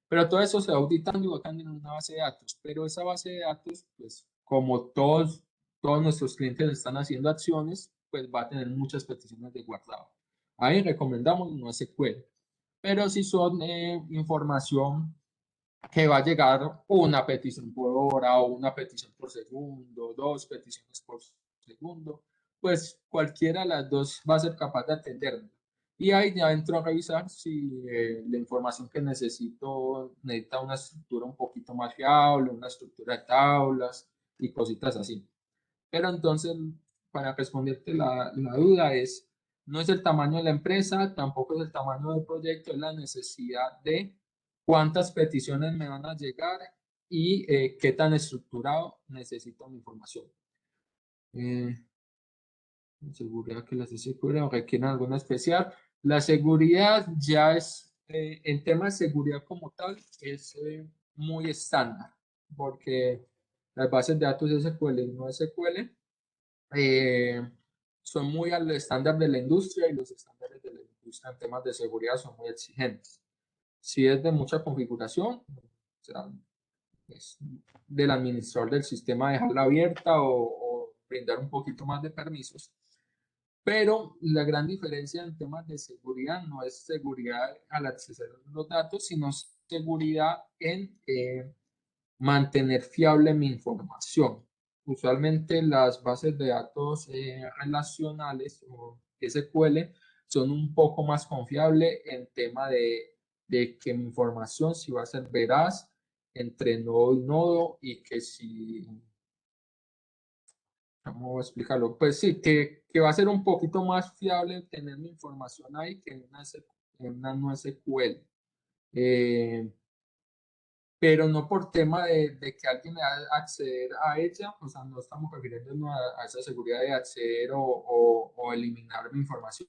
Pero todo eso se va auditando y botando en una base de datos. Pero esa base de datos, pues como todos nuestros clientes están haciendo acciones, pues va a tener muchas peticiones de guardado. Ahí recomendamos no SQL. Pero si son información que va a llegar una petición por hora o una petición por segundo, 2 peticiones por segundo, pues cualquiera de las dos va a ser capaz de atenderlo. Y ahí ya entro a revisar si la información que necesita una estructura un poquito más fiable, una estructura de tablas y cositas así. Pero entonces, para responderte la duda no es el tamaño de la empresa, tampoco es el tamaño del proyecto, es la necesidad de cuántas peticiones me van a llegar y qué tan estructurado necesito mi información. Seguridad que las SQL requieren alguna especial. La seguridad ya es, el tema de seguridad como tal es muy estándar, porque las bases de datos SQL y no SQL son muy al estándar de la industria, y los estándares de la industria en temas de seguridad son muy exigentes. Si es de mucha configuración, o sea, es del administrador del sistema dejarla abierta o brindar un poquito más de permisos. Pero la gran diferencia en temas de seguridad no es seguridad al acceder a los datos, sino seguridad en mantener fiable mi información. Usualmente las bases de datos relacionales o SQL son un poco más confiables en tema de que mi información sí va a ser veraz entre nodo y nodo, y que si, ¿cómo explicarlo? Pues sí, que va a ser un poquito más fiable tener mi información ahí que en una no SQL. Pero no por tema de que alguien va a acceder a ella, o sea, no estamos refiriéndonos a esa seguridad de acceder o eliminar mi información,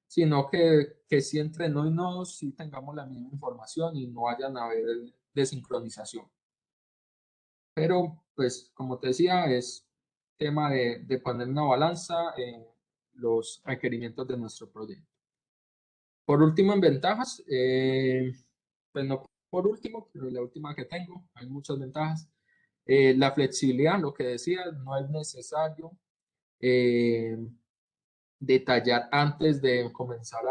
sino que si entre nodos y nodos sí tengamos la misma información y no vayan a haber desincronización. Pero, pues, como te decía, es tema de poner una balanza en los requerimientos de nuestro proyecto. Por último, en ventajas, pues no por último, pero la última que tengo, hay muchas ventajas. La flexibilidad, lo que decía, no es necesario detallar antes de comenzar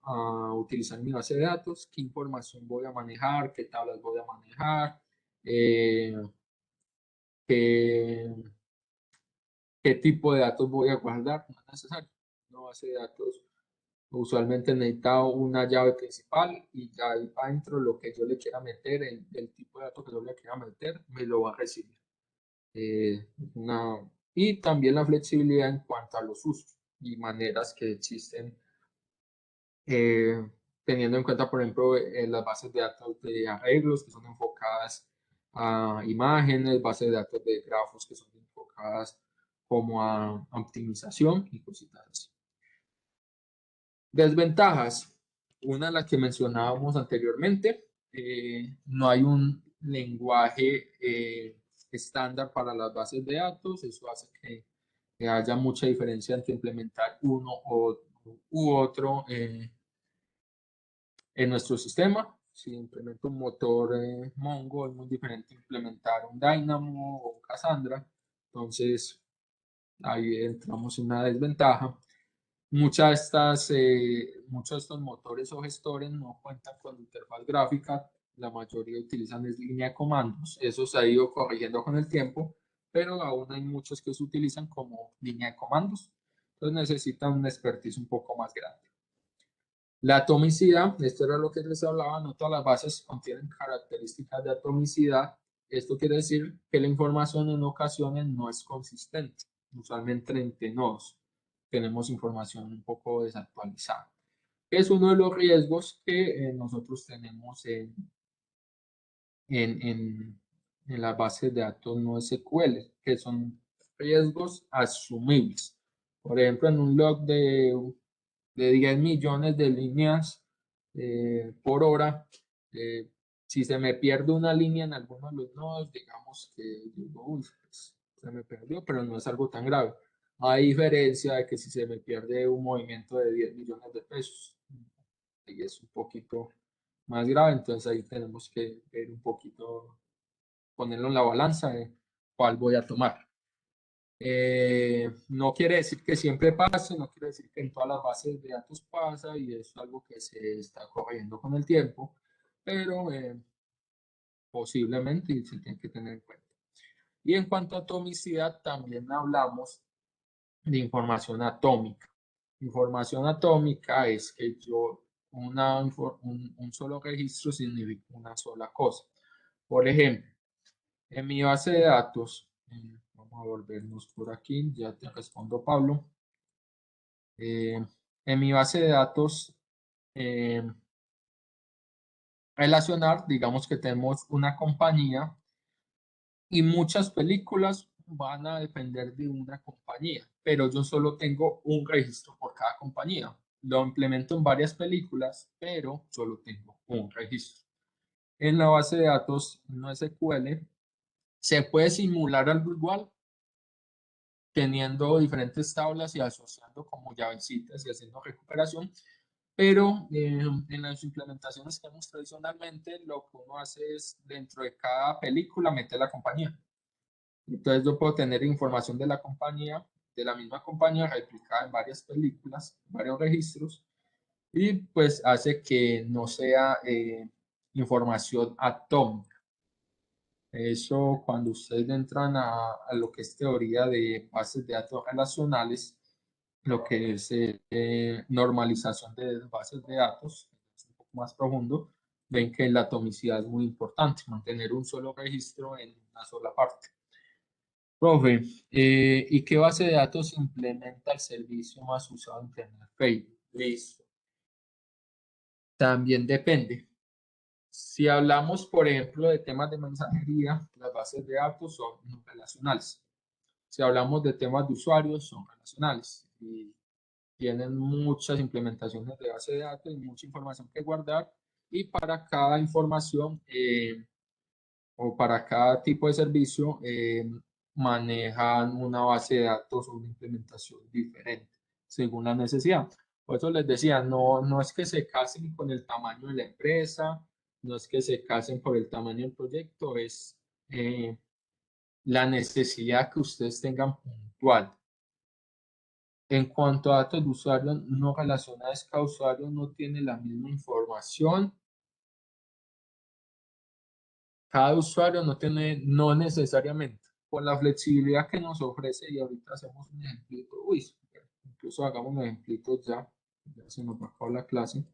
a utilizar mi base de datos, qué información voy a manejar, qué tablas voy a manejar, qué, qué tipo de datos voy a guardar. No es necesario. Una base de datos usualmente necesita una llave principal, y ya ahí para adentro lo que yo le quiera meter, el tipo de datos que yo le quiera meter, me lo va a recibir. Y también la flexibilidad en cuanto a los usos y maneras que existen, teniendo en cuenta, por ejemplo, las bases de datos de arreglos que son enfocadas a imágenes, bases de datos de grafos que son enfocadas como a optimización y cositas así. Desventajas. Una, la que mencionábamos anteriormente, no hay un lenguaje estándar para las bases de datos. Eso hace que haya mucha diferencia entre implementar uno u otro en nuestro sistema. Si implemento un motor Mongo, es muy diferente implementar un Dynamo o un Cassandra. Entonces, ahí entramos en una desventaja. Muchos de estos motores o gestores no cuentan con interfaz gráfica. La mayoría utilizan línea de comandos. Eso se ha ido corrigiendo con el tiempo, pero aún hay muchos que se utilizan como línea de comandos. Entonces necesitan un expertise un poco más grande. La atomicidad, esto era lo que les hablaba, no todas las bases contienen características de atomicidad. Esto quiere decir que la información en ocasiones no es consistente. Usualmente entre nodos tenemos información un poco desactualizada. Es uno de los riesgos que nosotros tenemos en, en, en las bases de datos no SQL, que son riesgos asumibles. Por ejemplo, en un log de 10 millones de líneas por hora, si se me pierde una línea en alguno de los nodos, digamos que digo, uy, pues, se me perdió, pero no es algo tan grave. A diferencia de que si se me pierde un movimiento de 10 millones de pesos, ahí es un poquito más grave, entonces ahí tenemos que ver un poquito, ponerlo en la balanza de cuál voy a tomar. No quiere decir que siempre pase, no quiere decir que en todas las bases de datos pasa y es algo que se está corrigiendo con el tiempo, pero posiblemente se tiene que tener en cuenta. Y en cuanto a atomicidad, también hablamos de información atómica. Información atómica es que un solo registro significa una sola cosa. Por ejemplo, en mi base de datos, vamos a volvernos por aquí, ya te respondo, Pablo. En mi base de datos relacionar, digamos que tenemos una compañía y muchas películas van a depender de una compañía, pero yo solo tengo un registro por cada compañía. Lo implemento en varias películas, pero solo tengo un registro. En la base de datos no SQL se puede simular algo igual teniendo diferentes tablas y asociando como llavecitas y haciendo recuperación, pero en las implementaciones que hemos tradicionalmente, lo que uno hace es dentro de cada película meter la compañía. Entonces yo puedo tener información de la compañía, de la misma compañía replicada en varias películas, varios registros, y pues hace que no sea información atómica. Eso cuando ustedes entran a lo que es teoría de bases de datos relacionales, lo que es normalización de bases de datos, es un poco más profundo, ven que la atomicidad es muy importante, mantener un solo registro en una sola parte. Profe, ¿y qué base de datos implementa el servicio más usado en Internet? Facebook. Listo. También depende. Si hablamos, por ejemplo, de temas de mensajería, las bases de datos son no relacionales. Si hablamos de temas de usuarios, son relacionales. Y tienen muchas implementaciones de base de datos y mucha información que guardar. Y para cada información o para cada tipo de servicio, manejan una base de datos o una implementación diferente según la necesidad. Por eso les decía, no es que se casen con el tamaño de la empresa, no es que se casen por el tamaño del proyecto, es la necesidad que ustedes tengan puntual. En cuanto a datos de usuario no relacionados, cada usuario no tiene la misma información. Cada usuario no necesariamente, con la flexibilidad que nos ofrece, y ahorita hacemos un ejemplito, incluso hagamos un ejemplito ya se nos va a acabar la clase,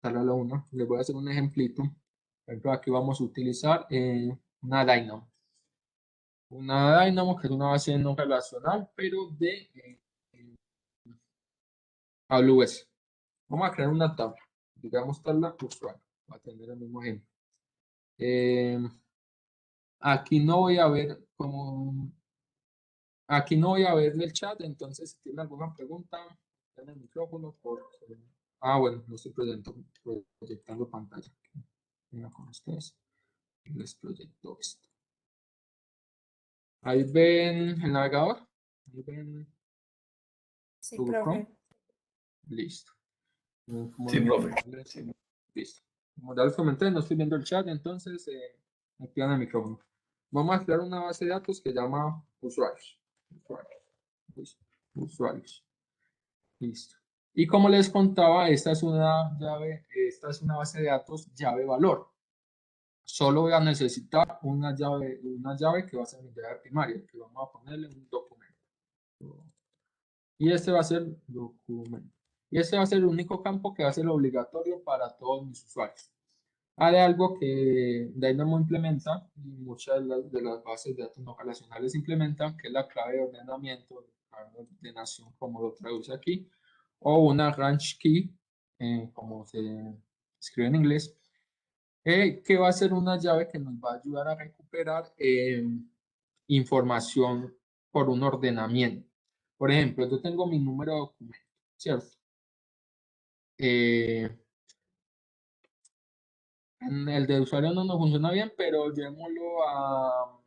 tal a la una, les voy a hacer un ejemplito. Por ejemplo, aquí vamos a utilizar una Dynamo. Una Dynamo que es una base no relacional, pero de AWS. Vamos a crear una tabla, digamos tabla usuario, para tener el mismo ejemplo. Aquí no voy a ver aquí no voy a ver el chat, entonces si tienen alguna pregunta, en el micrófono. Bueno, no estoy proyectando pantalla. Venga con ustedes. Les proyecto esto. Ahí ven el navegador. Ahí ven Sí, Google Chrome. profe. Listo. Sí, profe. Listo. Como ya les comenté, no estoy viendo el chat, entonces activan el micrófono. Vamos a crear una base de datos que llama usuarios. Usuarios. Listo. Y como les contaba, esta es una base de datos llave valor. Solo voy a necesitar una llave que va a ser mi llave primaria, que vamos a ponerle un documento. Y este va a ser documento. Y este va a ser el único campo que va a ser obligatorio para todos mis usuarios. Hay algo que Dynamo implementa y muchas de las bases de datos no relacionales implementan, que es la clave de ordenamiento, clave de ordenación, como lo traduce aquí, o una range key, como se escribe en inglés, que va a ser una llave que nos va a ayudar a recuperar información por un ordenamiento. Por ejemplo, yo tengo mi número de documento, ¿cierto? En el de usuario no nos funciona bien, pero llevémoslo a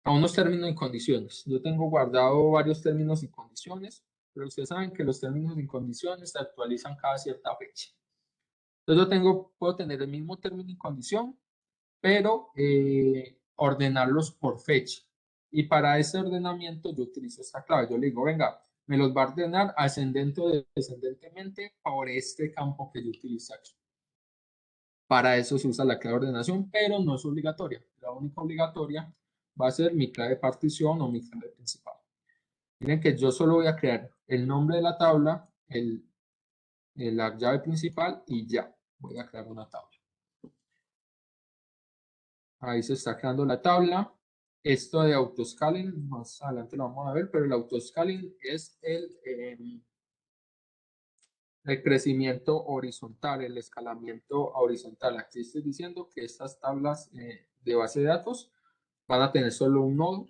unos términos y condiciones. Yo tengo guardado varios términos y condiciones, pero ustedes saben que los términos y condiciones se actualizan cada cierta fecha. Entonces puedo tener el mismo término y condición, pero ordenarlos por fecha. Y para ese ordenamiento yo utilizo esta clave. Yo le digo, venga, me los va a ordenar ascendente o descendentemente por este campo que yo utilizo aquí. Para eso se usa la clave de ordenación, pero no es obligatoria. La única obligatoria va a ser mi clave de partición o mi clave principal. Miren que yo solo voy a crear el nombre de la tabla, la llave principal y ya. Voy a crear una tabla. Ahí se está creando la tabla. Esto de autoscaling, más adelante lo vamos a ver, pero el autoscaling es el crecimiento horizontal, el escalamiento horizontal. Aquí estoy diciendo que estas tablas de base de datos van a tener solo un nodo,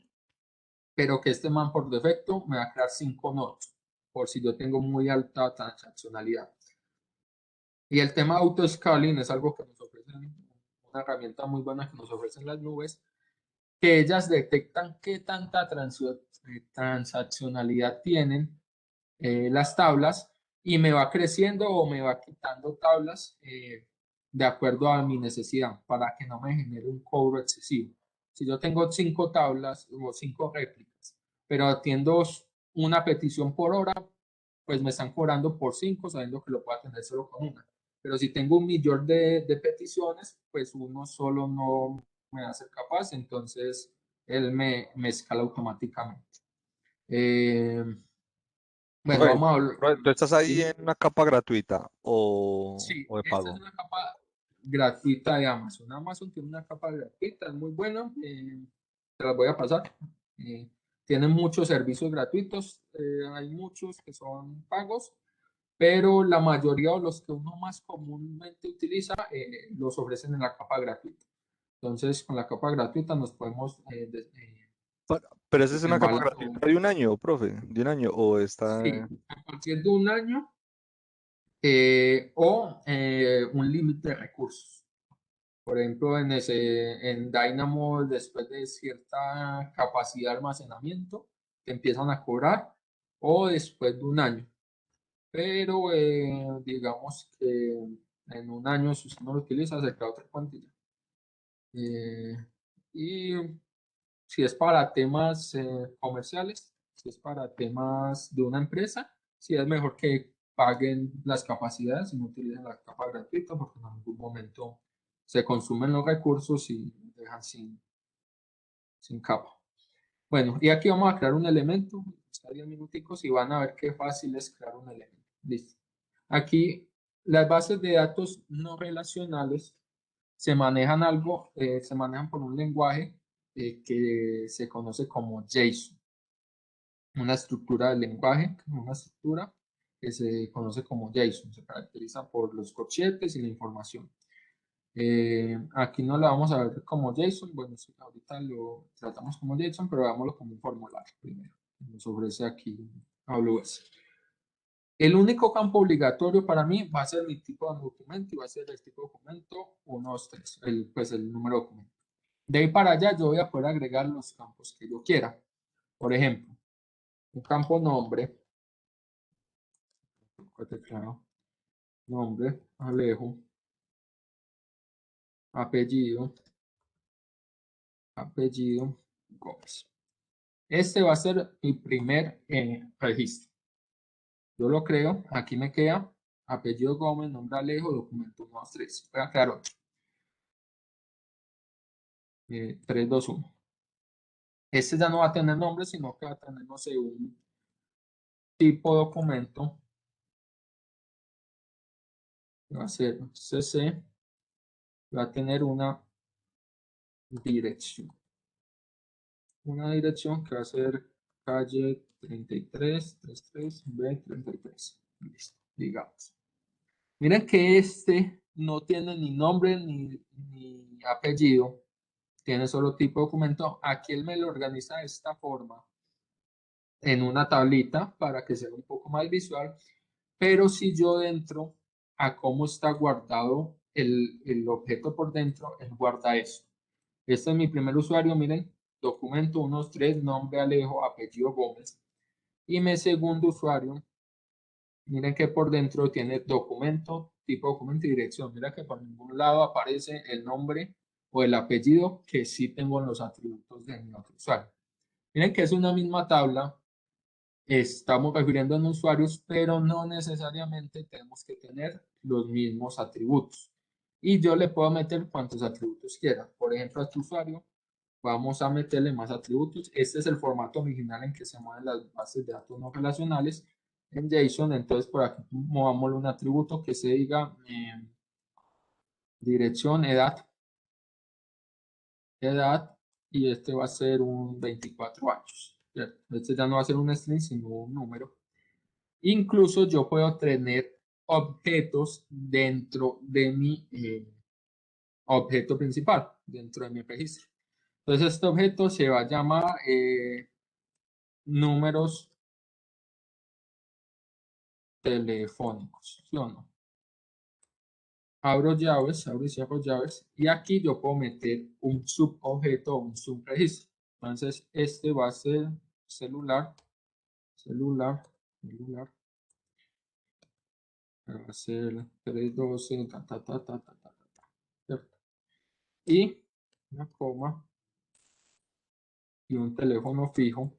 pero que este man por defecto me va a crear 5 nodos, por si yo tengo muy alta transaccionalidad. Y el tema autoscaling es algo que nos ofrece, una herramienta muy buena que nos ofrecen las nubes, que ellas detectan qué tanta transaccionalidad tienen las tablas y me va creciendo o me va quitando tablas de acuerdo a mi necesidad para que no me genere un cobro excesivo. Si yo tengo 5 tablas o 5 réplicas, pero atiendo una petición por hora, pues me están cobrando por 5 sabiendo que lo puedo atender solo con una. Pero si tengo un millón de peticiones, pues uno solo no me va a ser capaz, entonces él me escala automáticamente. Bueno, Profe, vamos a hablar. profe, ¿tú estás ahí Dime. en una capa gratuita Sí, o de esta es pago? una capa gratuita de Amazon. Amazon tiene una capa gratuita, es muy buena. Te las voy a pasar. Tienen muchos servicios gratuitos, hay muchos que son pagos, pero la mayoría o los que uno más comúnmente utiliza los ofrecen en la capa gratuita. Entonces, con la capa gratuita nos podemos Pero esa es una capa resbalar. gratuita de un año, profe, de un año, o Sí, está... a partir de un año o un límite de recursos. Por ejemplo, en Dynamo, después de cierta capacidad de almacenamiento, te empiezan a cobrar o después de un año. Pero digamos que en un año, si usted no lo utiliza, se crea otra cuantía. Y si es para temas comerciales, si es para temas de una empresa, sí es mejor que paguen las capacidades y no utilicen la capa gratuita porque en algún momento se consumen los recursos y dejan sin capa. Bueno, y aquí vamos a crear un elemento, está 10 minuticos y van a ver qué fácil es crear un elemento. Listo. Aquí las bases de datos no relacionales se manejan por un lenguaje que se conoce como JSON, una estructura del lenguaje, una estructura que se conoce como JSON, se caracteriza por los corchetes y la información. Aquí no la vamos a ver como JSON, bueno, sí, ahorita lo tratamos como JSON, pero veámoslo como un formulario primero, que nos ofrece aquí AWS. El único campo obligatorio para mí va a ser mi tipo de documento y va a ser el tipo de documento 123, pues el número de documento. De ahí para allá yo voy a poder agregar los campos que yo quiera. Por ejemplo, un campo nombre, nombre, Alejo, apellido, apellido, Gómez. Este va a ser mi primer registro. Yo lo creo, aquí me queda apellido Gómez, nombre Alejo, documento 123. Voy a crear otro. 3, 2, 1. Este ya no va a tener nombre, sino que va a tener, no sé, un tipo de documento. Va a ser CC, va a tener una dirección. Una dirección que va a ser calle 33, 33, B33. Listo, digamos. Miren que este no tiene ni nombre ni apellido, tiene solo tipo de documento. Aquí él me lo organiza de esta forma, en una tablita para que sea un poco más visual, pero si yo entro a cómo está guardado el objeto por dentro, él guarda eso. Este es mi primer usuario, miren, documento 123, nombre Alejo, apellido Gómez. Y mi segundo usuario, miren que por dentro tiene documento, tipo documento y dirección. Mira que por ningún lado aparece el nombre o el apellido que sí tengo en los atributos de mi otro usuario. Miren que es una misma tabla, estamos refiriendo a usuarios, pero no necesariamente tenemos que tener los mismos atributos. Y yo le puedo meter cuantos atributos quiera. Por ejemplo, a este usuario vamos a meterle más atributos. Este es el formato original en que se mueven las bases de datos no relacionales en JSON. Entonces, por aquí movámosle un atributo que se diga dirección, edad, y este va a ser un 24 años. Este ya no va a ser un string, sino un número. Incluso yo puedo tener objetos dentro de mi objeto principal, dentro de mi registro. Entonces, este objeto se va a llamar números telefónicos, ¿sí o no? Abro llaves, abro y cierro llaves, y aquí yo puedo meter un subobjeto o un subregistro. Entonces, este va a ser celular, celular, celular. Va a ser 312, ¿cierto? Y una coma y un teléfono fijo.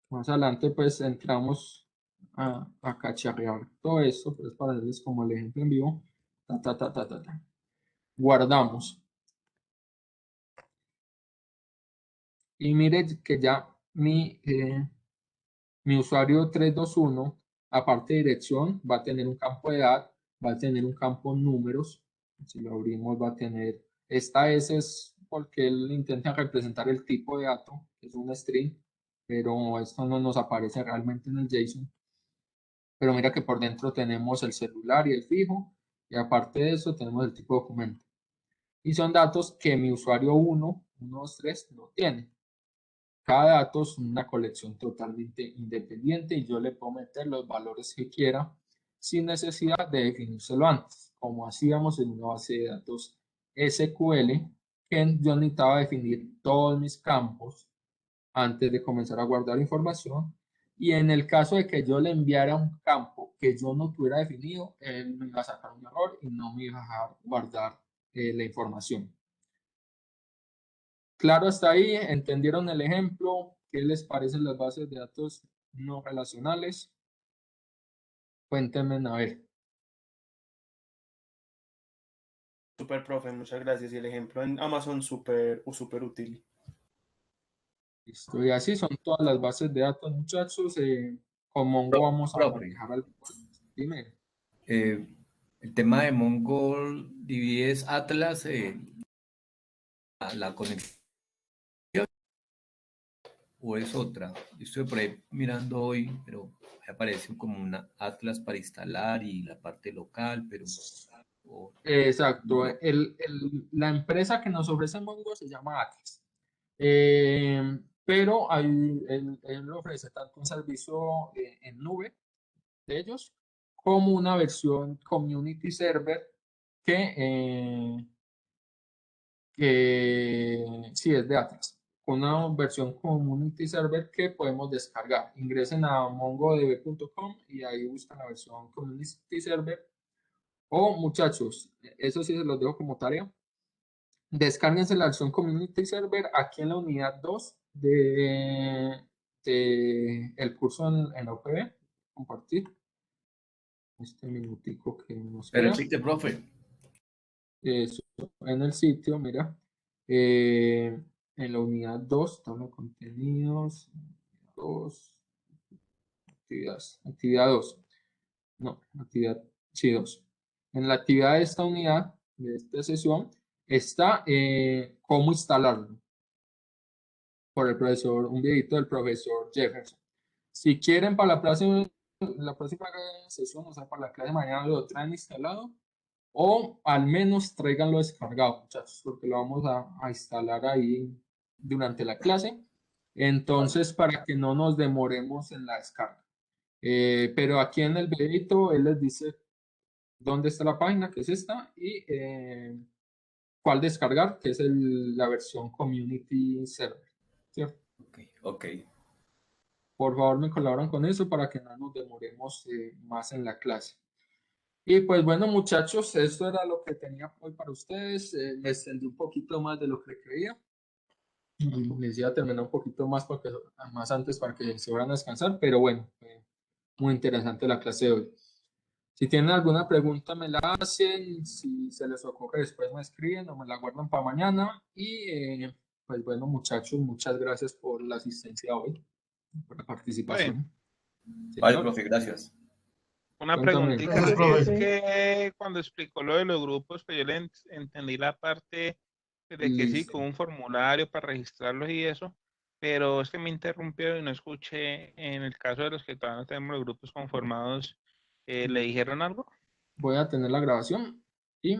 Más adelante, pues entramos a cacharrear todo esto, pues para darles como el ejemplo en vivo. Guardamos. Y mire que ya mi usuario 321, aparte de dirección, va a tener un campo de edad, va a tener un campo números. Si lo abrimos, va a tener. Esta S es porque él intenta representar el tipo de dato, que es un string, pero esto no nos aparece realmente en el JSON. Pero mira que por dentro tenemos el celular y el fijo, y aparte de eso tenemos el tipo de documento. Y son datos que mi usuario 1, 2, 3 no tiene. Cada dato es una colección totalmente independiente y yo le puedo meter los valores que quiera sin necesidad de definírselo antes, como hacíamos en una base de datos SQL, que yo necesitaba definir todos mis campos antes de comenzar a guardar información. Y en el caso de que yo le enviara un campo que yo no tuviera definido, él me iba a sacar un error y no me iba a dejar guardar la información. Claro, hasta ahí, ¿entendieron el ejemplo? ¿Qué les parecen las bases de datos no relacionales? Cuéntenme a ver. Super, profe, muchas gracias. Y el ejemplo en Amazon súper útil. Listo, y así son todas las bases de datos, muchachos. Con Mongo vamos a Profe, manejar algo. Dime. el tema de MongoDB es Atlas, la conexión, o es otra. Yo estoy por ahí mirando hoy, pero me aparece como una Atlas para instalar y la parte local, pero... Exacto. La empresa que nos ofrece Mongo se llama Atlas. Pero él ofrece tanto un servicio en nube de ellos como una versión community server que sí es de Atlas. Una versión community server que podemos descargar. Ingresen a mongodb.com y ahí buscan la versión community server. O muchachos, eso sí se los dejo como tarea. Descárguense la versión community server aquí en la unidad 2 de el curso en la UPB. Compartir este minutico que nos Pero queda. existe, profe. Eso, en el sitio, mira, en la unidad 2, tabla de contenidos, 2, actividad 2, no, actividad, sí, 2. En la actividad de esta unidad, de esta sesión, está cómo instalarlo por el profesor, un videito del profesor Jefferson. Si quieren para la próxima la próxima sesión, o sea, para la clase de mañana lo traen instalado, o al menos tráiganlo descargado, muchachos, porque lo vamos a instalar ahí durante la clase. Entonces, para que no nos demoremos en la descarga. Pero aquí en el videito él les dice dónde está la página, que es esta, y cuál descargar, que es la versión Community Server, ¿cierto? Ok. Por favor, me colaboran con eso para que no nos demoremos más en la clase. Y pues bueno, muchachos, esto era lo que tenía hoy para ustedes. Me extendí un poquito más de lo que creía. Les iba a terminar un poquito más, más antes para que se vayan a descansar, pero bueno, muy interesante la clase de hoy. Si tienen alguna pregunta, me la hacen. Si se les ocurre, después me escriben o me la guardan para mañana. Y pues bueno, muchachos, muchas gracias por la asistencia hoy, por la participación. Vale, Señor, profe, gracias. Una cuéntame. preguntita, Gracias, es profe. que cuando explicó lo de los grupos, pues yo le entendí la parte de que sí, Listo. con un formulario para registrarlos y eso, pero es que me interrumpió y no escuché en el caso de los que todavía no tenemos los grupos conformados, ¿le dijeron algo? Voy a tener la grabación y